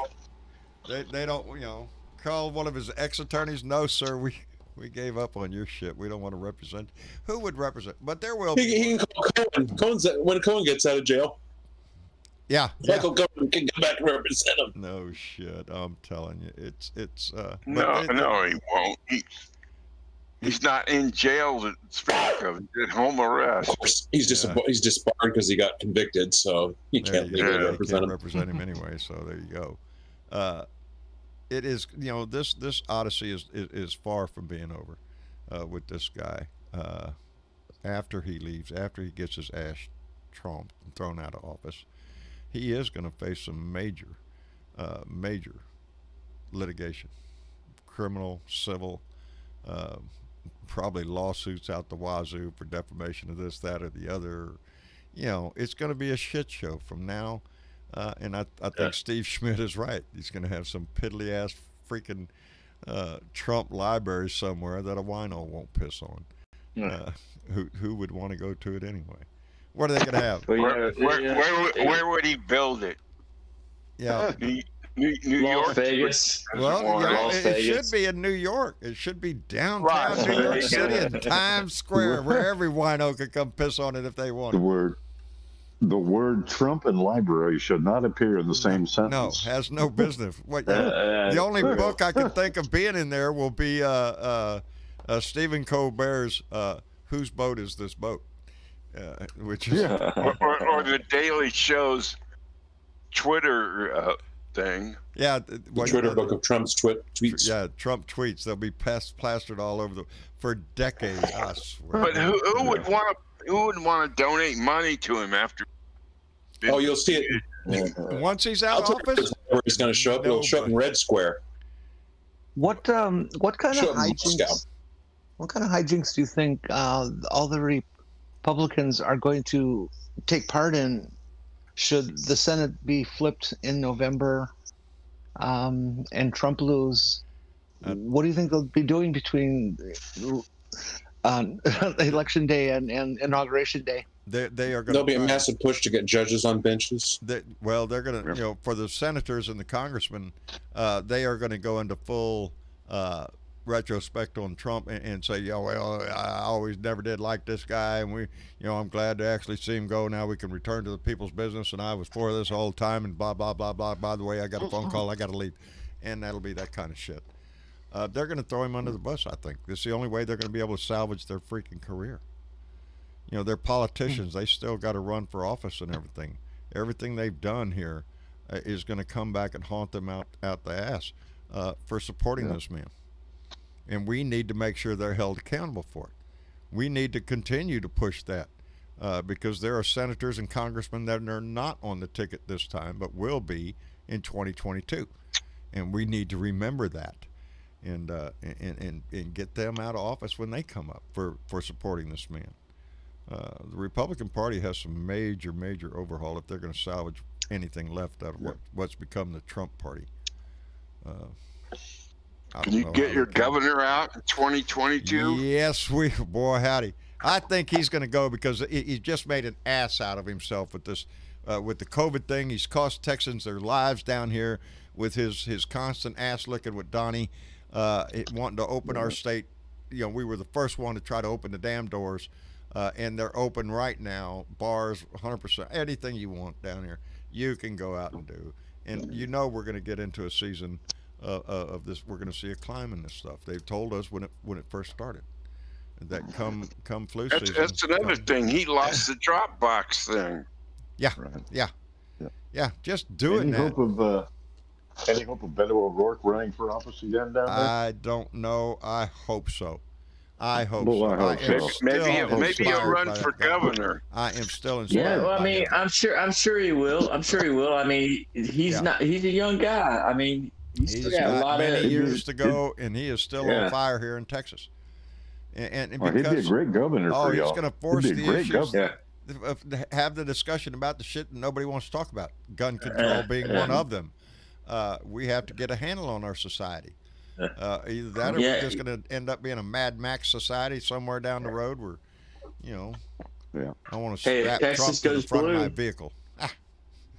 They don't, call one of his ex-attorneys. No, sir, we gave up on your shit. We don't want to represent. Who would represent? But there will be. He can call Cohen. When Cohen gets out of jail. Yeah. Michael Cohen can come back and represent him. No shit. I'm telling you, it's. No, he won't. He's not in jail to speak of. He's at home arrest. Of course, he's disbarred because he got convicted, so he can't legally represent him anyway. So there you go. It is, this odyssey is far from being over with this guy. After he leaves, after he gets his ass trumped and thrown out of office, he is going to face some major litigation, criminal, civil, probably lawsuits out the wazoo for defamation of this, that, or the other. It's going to be a shit show from now. And I think Steve Schmidt is right. He's going to have some piddly ass freaking Trump library somewhere that a wino won't piss on. Who would want to go to it anyway? What are they going to have? Where would he build it? Yeah. New York, Las Vegas. Well, it should be in New York. It should be downtown New York City in Times Square, where every wino could come piss on it if they want. The word Trump and library should not appear in the same sentence. No, has no business. The only book I can think of being in there will be Stephen Colbert's "Whose Boat Is This Boat?" Which is or the Daily Show's Twitter thing. Yeah, the Twitter book of Trump's tweets. Yeah, Trump tweets. They'll be plastered all over for decades. I swear. But who would want to donate money to him after? Oh, you'll see it once he's out of office. Where he's going to show up. He'll show up in Red Square. What kind of hijinks? What kind of hijinks do you think all the Republicans are going to take part in? Should the Senate be flipped in November, and Trump lose? What do you think they'll be doing between Election Day and Inauguration Day? They are going. There'll be a massive push to get judges on benches. They're going to, for the senators and the congressmen, they are going to go into full retrospect on Trump and say, I always never did like this guy, and I'm glad to actually see him go. Now we can return to the people's business, and I was for this all the time, and blah blah blah blah. By the way, I got a phone call, I got to leave, and that'll be that kind of shit. They're going to throw him under the bus. I think this is the only way they're going to be able to salvage their freaking career. They're politicians. They still got to run for office and everything. Everything they've done here is going to come back and haunt them out the ass for supporting this man. And we need to make sure they're held accountable for it. We need to continue to push that because there are senators and congressmen that are not on the ticket this time, but will be in 2022. And we need to remember that and get them out of office when they come up for supporting this man. The Republican Party has some major overhaul if they're going to salvage anything left out of what's become the Trump Party. Can you get your governor out in 2022? Yes, boy, howdy. I think he's going to go because he just made an ass out of himself with this, with the COVID thing. He's cost Texans their lives down here with his constant ass licking with Donnie, wanting to open our state, we were the first one to try to open the damn doors, and they're open right now. Bars, 100%, anything you want down here, you can go out and do. And we're going to get into a season of this. We're going to see a climb in this stuff. They've told us when it first started that come flu season. That's another thing. He lost the Dropbox thing. Yeah, Right. yeah. Just doing Any that. hope of any hope of Beto O'Rourke running for office again down there? I don't know. I hope so. I hope Well, so. I hope am so. still Maybe he'll inspired run by for that guy. governor. I am still inspired. Yeah, well, I by mean, him. I'm sure he will. I mean, he's Yeah. he's a young guy. I mean, he's still He's got a got lot many of years to go, and he is still Yeah. on fire here in Texas. And Well, he'd be a because great governor for he's y'all. going to force He'd be the a great issues. governor. Have the discussion about the shit that nobody wants to talk about. Gun control being one of them. We have to get a handle on our society. Either that, or we're just going to end up being a Mad Max society somewhere down the road where, I want to Hey, if strap Texas Trump to the goes front of my blue- vehicle.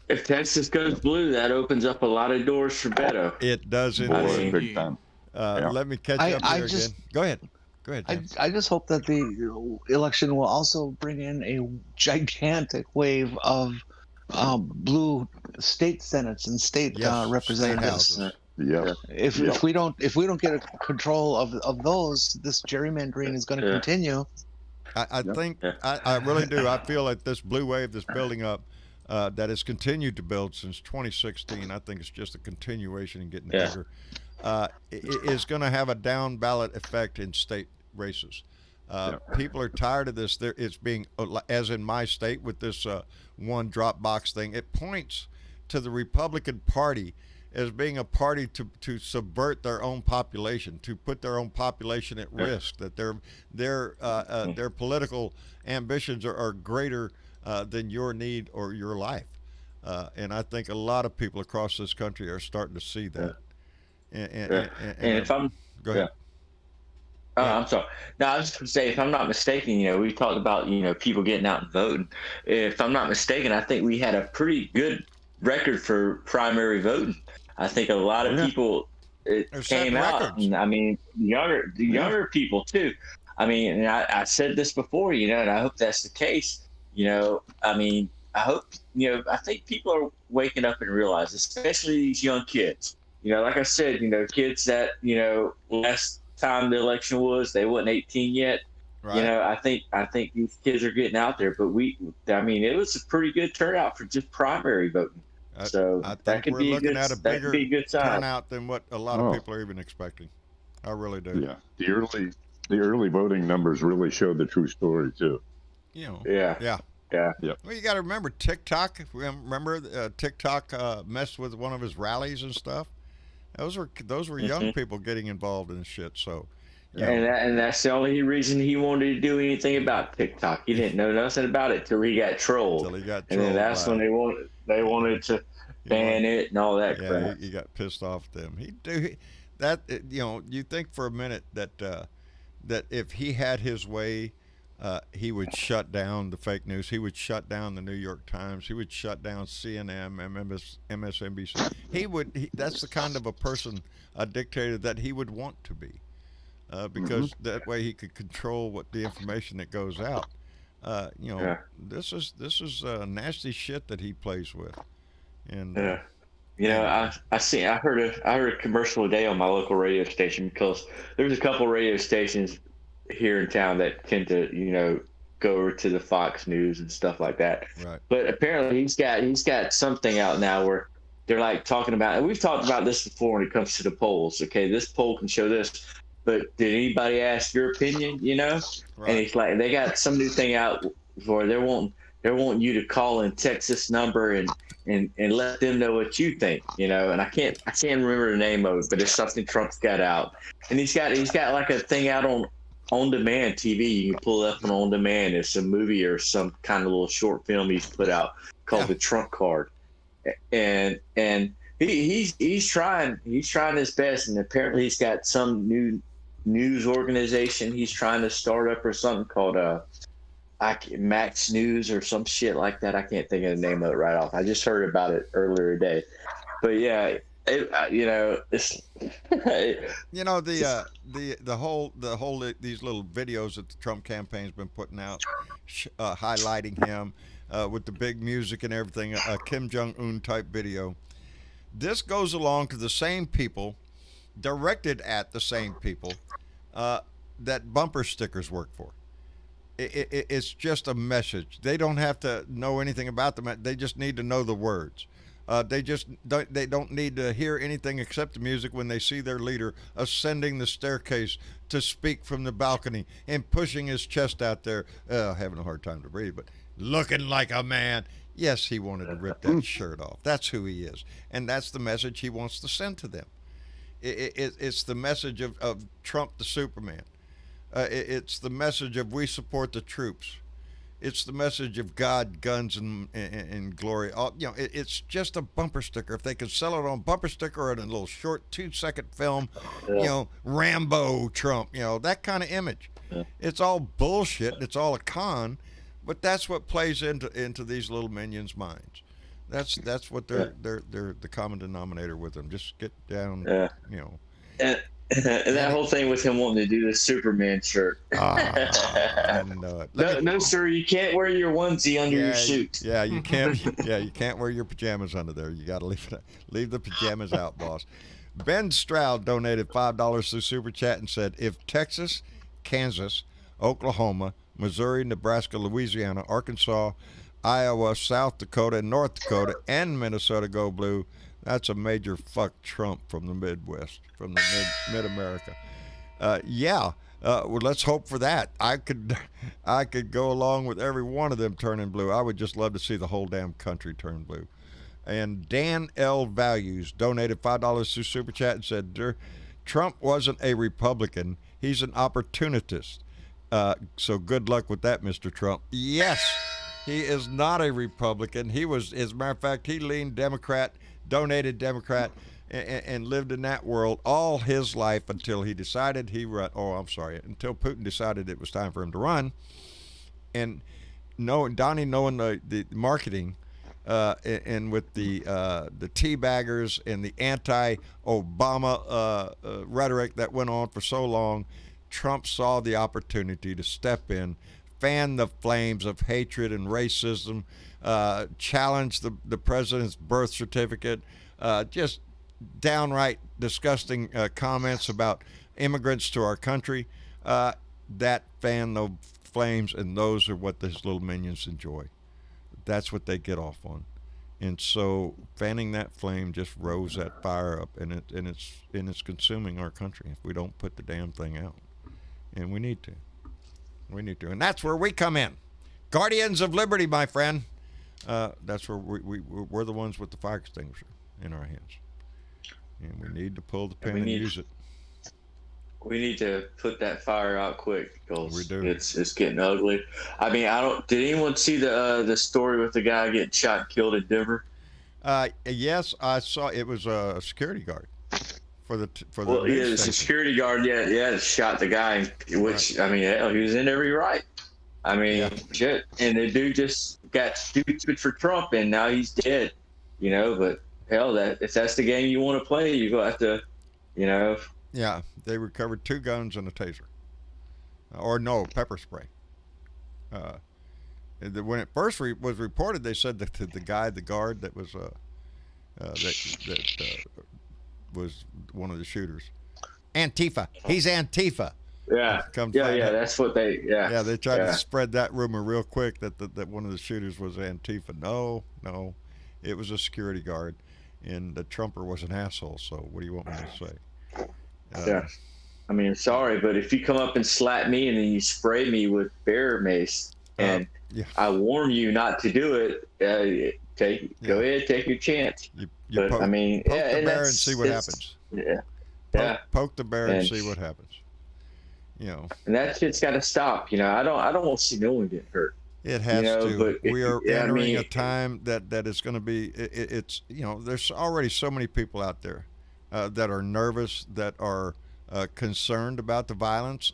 If Texas goes blue, that opens up a lot of doors for Beto. It does Boy, indeed. big time. Yeah. Let me catch I- up I here just- again. Go ahead. Jan. I just hope that the election will also bring in a gigantic wave of blue state senates and state Yes, representatives. state houses. Yeah. If we don't get a control of those, this gerrymandering is going to continue. I think I really do. I feel like this blue wave that's building up, that has continued to build since 2016. I think it's just a continuation and getting bigger. Is going to have a down ballot effect in state races. People are tired of this. It's being, as in my state with this one drop box thing. It points to the Republican Party as being a party to subvert their own population, to put their own population at risk. That their political ambitions are greater than your need or your life. And I think a lot of people across this country are starting to see that. And if I'm go ahead. I'm sorry. No, I was just going to say, if I'm not mistaken, we talked about, people getting out and voting. If I'm not mistaken, I think we had a pretty good record for primary voting. I think a lot of people came out, records. and I mean, younger people too. I mean, and I said this before, and I hope that's the case. I mean, I hope, I think people are waking up and realize, especially these young kids. Like I said, kids that, last time the election was, they wasn't 18 yet. Right. I think these kids are getting out there, but it was a pretty good turnout for just primary voting. So I that think could we're be looking at a bigger good sign. turnout than what a lot of people are even expecting. I really do. Yeah. The early voting numbers really show the true story too. Yeah. Well, you got to remember TikTok. Remember TikTok messed with one of his rallies and stuff. Those were young people getting involved in shit. So, and that's the only reason he wanted to do anything about TikTok. He didn't know nothing about it till he got trolled. And then that's when they wanted to ban it and all that crap. Yeah, he got pissed off at them. You think for a minute that if he had his way, he would shut down the fake news. He would shut down the New York Times. He would shut down CNN, MSNBC. That's the kind of a person, a dictator that he would want to be, because that way he could control what the information that goes out. This is nasty shit that he plays with, and I heard a commercial today on my local radio station, because there's a couple radio stations here in town that tend to go over to the Fox News and stuff like that. Right. But apparently he's got something out now where they're like talking about, and we've talked about this before when it comes to the polls. Okay, this poll can show this, but did anybody ask your opinion? Right. And it's like they got some new thing out where they're wanting you to call and text this number and let them know what you think, and I can't remember the name of it, but it's something Trump's got out, and he's got like a thing out on demand TV. You can pull it up on demand. It's a movie or some kind of little short film he's put out called The Trump Card, and he's trying his best, and apparently he's got some new news organization he's trying to start up or something called Max News or some shit like that. I can't think of the name of it right off. I just heard about it earlier today. But yeah, You know, it's You know the whole these little videos that the Trump campaign's been putting out, highlighting him with the big music and everything, a Kim Jong Un type video. This goes along to the same people, directed at the same people that bumper stickers work for. It's just a message. They don't have to know anything about them. They just need to know the words. They don't need to hear anything except the music when they see their leader ascending the staircase to speak from the balcony and pushing his chest out there, having a hard time to breathe, but looking like a man. Yes, he wanted to rip that shirt off. That's who he is, and that's the message he wants to send to them. It's the message of Trump the Superman. It's the message of we support the troops. It's the message of God, guns, and glory. It's just a bumper sticker. If they could sell it on bumper sticker or in a little short 2-second film, Rambo Trump, that kind of image. Yeah. It's all bullshit. It's all a con, but that's what plays into these little minions' minds. That's what they're the common denominator with them. Just get down, And that whole thing with him wanting to do the Superman shirt. No, sir, you can't wear your onesie under your suit. Yeah, you can't. Yeah, you can't wear your pajamas under there. You got to leave the pajamas out, boss. Ben Stroud donated $5 through Super Chat and said, if Texas, Kansas, Oklahoma, Missouri, Nebraska, Louisiana, Arkansas, Iowa, South Dakota, and North Dakota, and Minnesota go blue, that's a major fuck Trump from the Midwest, from the mid-America. Well, let's hope for that. I could go along with every one of them turning blue. I would just love to see the whole damn country turn blue. And Dan L. Values donated $5 through Super Chat and said, Trump wasn't a Republican. He's an opportunist. So good luck with that, Mr. Trump. Yes, he is not a Republican. He was, as a matter of fact, he leaned Democrat, donated Democrat, and lived in that world all his life until he decided until Putin decided it was time for him to run. And Donnie knowing the marketing, and with the teabaggers and the anti-Obama rhetoric that went on for so long, Trump saw the opportunity to step in, fan the flames of hatred and racism, challenge the president's birth certificate, just downright disgusting comments about immigrants to our country. That fan the flames, and those are what his little minions enjoy. That's what they get off on. And so fanning that flame just rose that fire up, and it's consuming our country if we don't put the damn thing out. And we need to. And that's where we come in. Guardians of Liberty, my friend. That's where we're the ones with the fire extinguisher in our hands. And we need to pull the pin and use it. We need to put that fire out quick because we do. It's getting ugly. I mean, did anyone see the story with the guy getting shot and killed in Denver? Yes, I saw. It was a security guard for the. The security guard. Yeah, shot the guy. Which right. I mean, hell, he was in every right. I mean, shit. And the dude just got stupid for Trump, and now he's dead. But hell, if that's the game you want to play, you have to, Yeah, they recovered 2 guns and a taser, pepper spray. When it first was reported, they said that the guard that was was one of the shooters, Antifa. He's Antifa. Yeah, that's what they. Yeah, they tried to spread that rumor real quick that one of the shooters was Antifa. No, it was a security guard, and the Trumper was an asshole. So what do you want me to say? I mean, sorry, but if you come up and slap me and then you spray me with bear mace, and I warn you not to do it, go ahead, take your chance. Poke the bear and see what happens. Poke the bear and see what happens. And that shit's got to stop. I don't want to see no one get hurt. It has to. But we are entering a time that is going to be. It's there's already so many people out there that are nervous, that are concerned about the violence,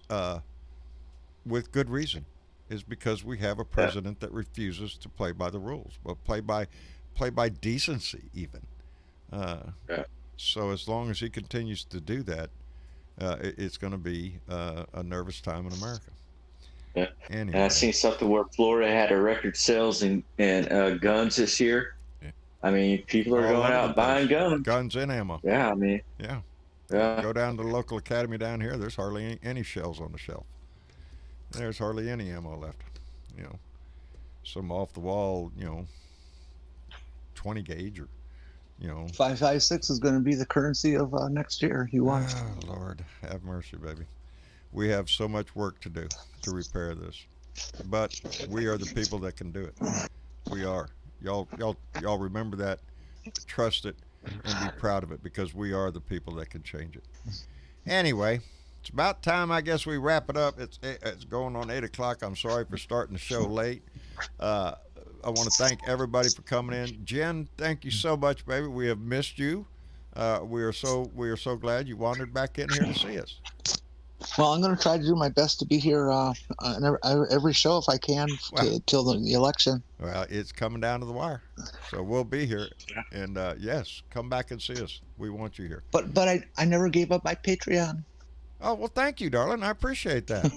with good reason. Is because we have a president that refuses to play by the rules, but play by decency even. So as long as he continues to do that, it's going to be a nervous time in America. Yeah. Anyway. And I seen something where Florida had a record sales in guns this year. Yeah. I mean, people are All going over out the buying place. guns. Guns and ammo. Yeah, I mean, Yeah. yeah. Go down to the local academy down here. There's hardly any shells on the shelf. There's hardly any ammo left. You know, some off the wall, 20 gauge or, 5.56 is going to be the currency of next year. You watch. Oh, Lord, have mercy, baby. We have so much work to do to repair this, but we are the people that can do it. We are. Y'all remember that, trust it, and be proud of it, because we are the people that can change it. Anyway, it's about time, I guess, we wrap it up. It's going on 8 o'clock. I'm sorry for starting the show late. I want to thank everybody for coming in. Jen, thank you so much, baby. We have missed you. We are so glad you wandered back in here to see us. Well, I'm going to try to do my best to be here on every show if I can till the election. Well, it's coming down to the wire, so we'll be here. And yes, come back and see us. We want you here. But I never gave up my Patreon. Oh, well, thank you, darling. I appreciate that.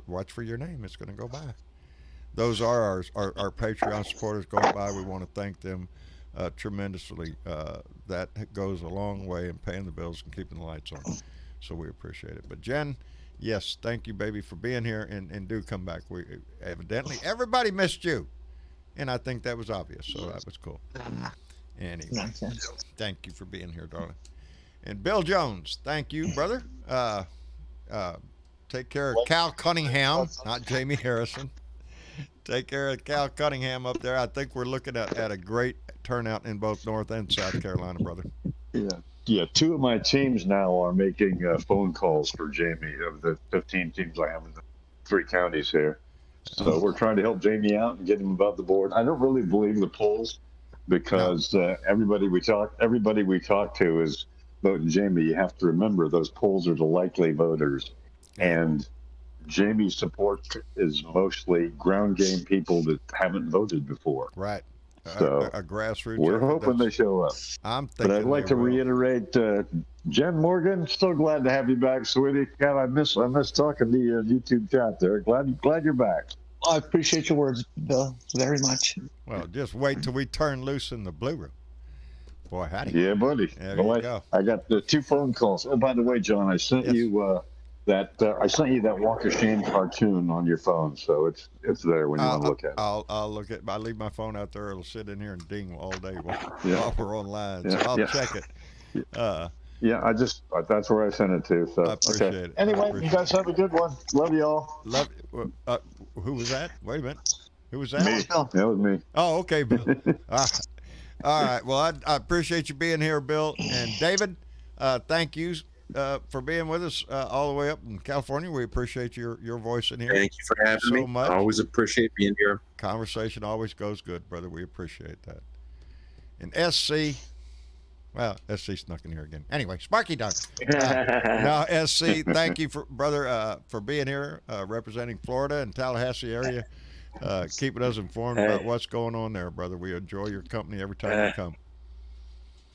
Watch for your name. It's going to go by. Those are our Patreon supporters going by. We want to thank them tremendously. That goes a long way in paying the bills and keeping the lights on. So we appreciate it. But Jen, yes, thank you, baby, for being here, and do come back. We evidently everybody missed you, and I think that was obvious. So that was cool. Anyway, thank you for being here, darling. And Bill Jones, thank you, brother. Take care of Cal Cunningham, not Jamie Harrison. Take care of Cal Cunningham up there. I think we're looking at a great turnout in both North and South Carolina, brother. Yeah. Two of my teams now are making phone calls for Jamie, of the 15 teams I have in the 3 counties here. So we're trying to help Jamie out and get him above the board. I don't really believe the polls, because everybody we talk to is voting Jamie. You have to remember those polls are the likely voters, and Jamie's support is mostly ground game people that haven't voted before. Right. So a grassroots. we're hoping they show up. I'm thinking. But I'd like to reiterate, Jen Morgan, so glad to have you back, sweetie. God, I miss talking to you YouTube chat there. Glad you're back. I appreciate your words, Bill, very much. Well, just wait till we turn loose in the Blue Room. Boy, howdy. Yeah, buddy. There you go. I got the 2 phone calls. Oh, by the way, John, I sent you that Walk of Shame cartoon on your phone, so it's there when you want to look at it. I'll look at. I leave my phone out there. It'll sit in here and ding all day while we're online. So I'll check it. That's where I sent it to. So I appreciate it. Anyway, you guys have a good one. Love y'all. Who was that? Wait a minute. Who was that? Me. That was me. Oh, okay, Bill. All right. Well, I appreciate you being here, Bill. And David, thank you for being with us all the way up in California. We appreciate your voice in here. Thank you for having me. Much. I always appreciate being here. Conversation always goes good, brother. We appreciate that. And SC, well, SC snuck in here again. Anyway, Sparky Dunk. Now, SC, thank you, brother, for being here, representing Florida and Tallahassee area, keeping us informed about what's going on there, brother. We enjoy your company every time you come.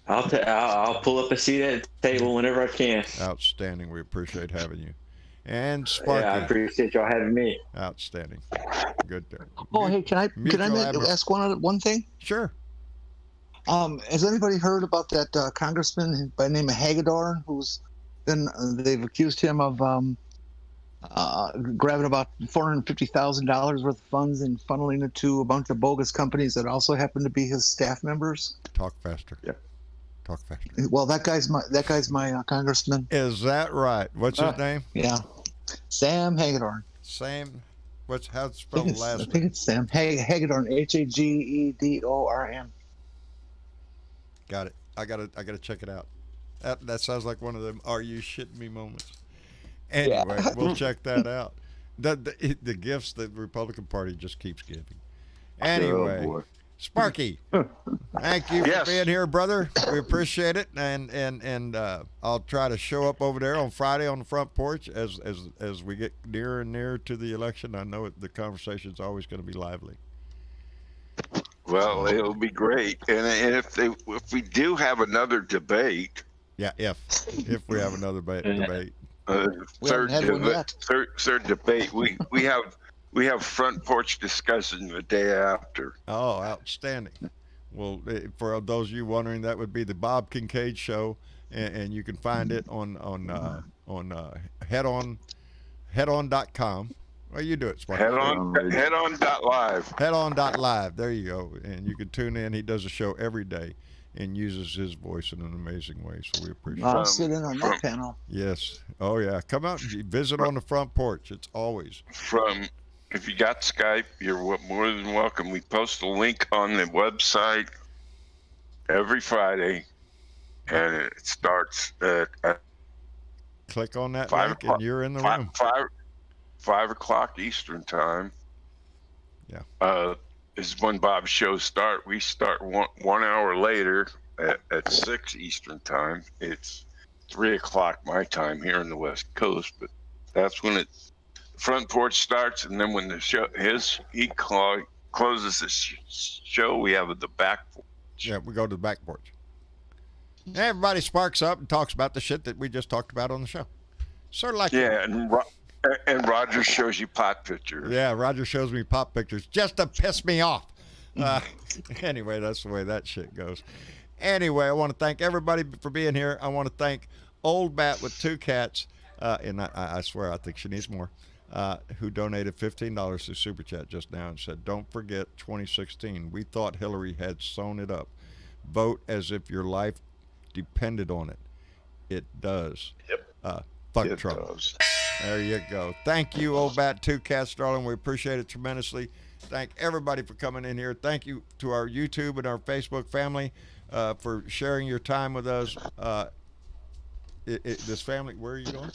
I'll pull up a seat at the table whenever I can. Outstanding. We appreciate having you. And Sparky. Yeah, I appreciate y'all having me. Outstanding. Good. Oh, hey, can I ask one thing? Sure. Has anybody heard about that congressman by the name of Hagedorn, they've accused him of grabbing about $450,000 worth of funds and funneling it to a bunch of bogus companies that also happen to be his staff members? Talk faster. Yeah. Talk faster. Well, that guy's my congressman. Is that right? What's his name? Yeah, Sam Hagedorn. Sam. How's it spelled the last name? I think it's Sam Hagedorn. Hagedorn. Got it. I gotta check it out. That sounds like one of them "Are you shitting me" moments. Anyway, we'll check that out. The gifts that the Republican Party just keeps giving. Anyway, Sparky, thank you for being here, brother. We appreciate it, and I'll try to show up over there on Friday on the front porch as we get nearer and nearer to the election. I know the conversation is always going to be lively. Well, it'll be great. And if we do have another debate, Yeah, if we have another debate. We haven't had one yet. Third debate, we have front porch discussion the day after. Oh, outstanding. Well, for those of you wondering, that would be the Bob Kincaid Show, and you can find it on headon.com. Well, you do it, Sparky. Headon.live. Headon.live. There you go. And you can tune in. He does a show every day and uses his voice in an amazing way. So we appreciate I'll it. sit in on that panel. Yes. Oh, yeah. Come out and visit on the front porch. It's always. If you got Skype, you're more than welcome. We post a link on the website every Friday, and it starts at Click on that 5 link o'clock. and you're in the room. 5 o'clock Eastern time. Yeah. Is when Bob's shows start. We start 1 hour later at 6 Eastern time. It's 3 o'clock my time here in the West Coast, but that's when the front porch starts, and then when the show closes the show, we have the back porch. Yeah, we go to the back porch. Everybody sparks up and talks about the shit that we just talked about on the show. Sort of like and Roger shows you pot pictures. Yeah, Roger shows me pop pictures just to piss me off. Anyway, that's the way that shit goes. Anyway, I want to thank everybody for being here. I want to thank Old Bat with 2 cats, and I swear I think she needs more, who donated $15 to Super Chat just now and said, "Don't forget 2016. We thought Hillary had sewn it up. Vote as if your life depended on it. It does." Yep. Fuck It Trump. does. There you go. Thank you, Old Bat 2 Cats, darling. We appreciate it tremendously. Thank everybody for coming in here. Thank you to our YouTube and our Facebook family for sharing your time with us. This family, where are you going?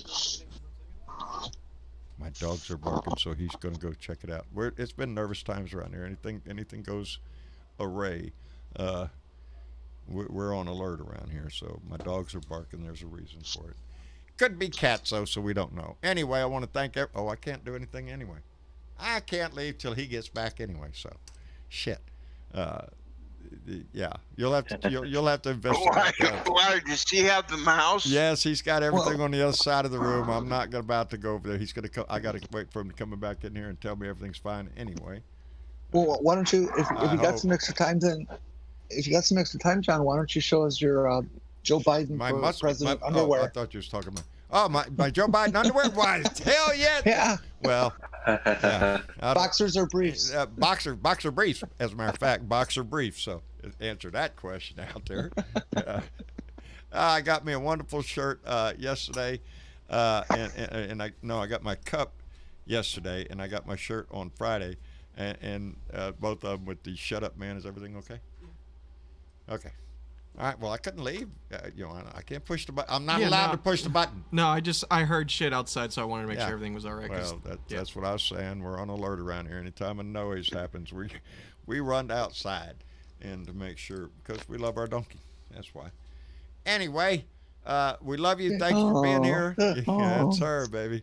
My dogs are barking, so he's going to go check it out. It's been nervous times around here. Anything goes array. We're on alert around here, so my dogs are barking. There's a reason for it. Could be cats, though, so we don't know. Anyway, I want to thank I can't do anything anyway. I can't leave till he gets back anyway, so shit. Yeah, you'll have to investigate that. Why does he have the mouse? Yes, he's got everything on the other side of the room. I'm not about to go over there. He's going to come. I got to wait for him to come back in here and tell me everything's fine anyway. Well, why don't you, if you got some extra time, then, if you got some extra time, John, why don't you show us your Joe Biden for president underwear? Oh, I thought you was talking about. My Joe Biden underwear? Why? Hell yeah. Yeah. Well, yeah. Boxers or briefs? Boxer briefs. As a matter of fact, boxer briefs. So answer that question out there. I got me a wonderful shirt yesterday, and I got my cup yesterday, and I got my shirt on Friday, and both of them with the "Shut Up, Man." Is everything okay? Okay. All right. Well, I couldn't leave. I can't push the button. I'm not allowed to push the button. No, I heard shit outside, so I wanted to make sure everything was all right. Well, that's what I was saying. We're on alert around here. Anytime a noise happens, we run outside, and to make sure, because we love our donkey. That's why. Anyway, we love you. Thanks for being here. Yeah, it's her, baby.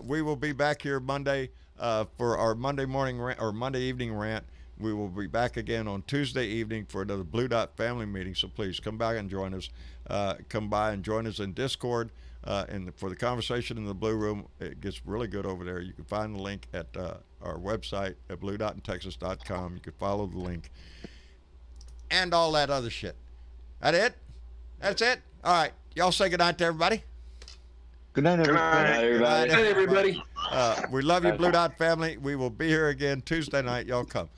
We will be back here Monday for our Monday morning rant, or Monday evening rant. We will be back again on Tuesday evening for another Blue Dot family meeting. So please come by and join us. Come by and join us in Discord. And for the conversation in the Blue Room, it gets really good over there. You can find the link at our website at bluedotintexas.com. You can follow the link and all that other shit. That it? That's it? All right. Y'all say goodnight to everybody. Good night, everybody. Good night, everybody. We love you, Blue Dot family. We will be here again Tuesday night. Y'all come.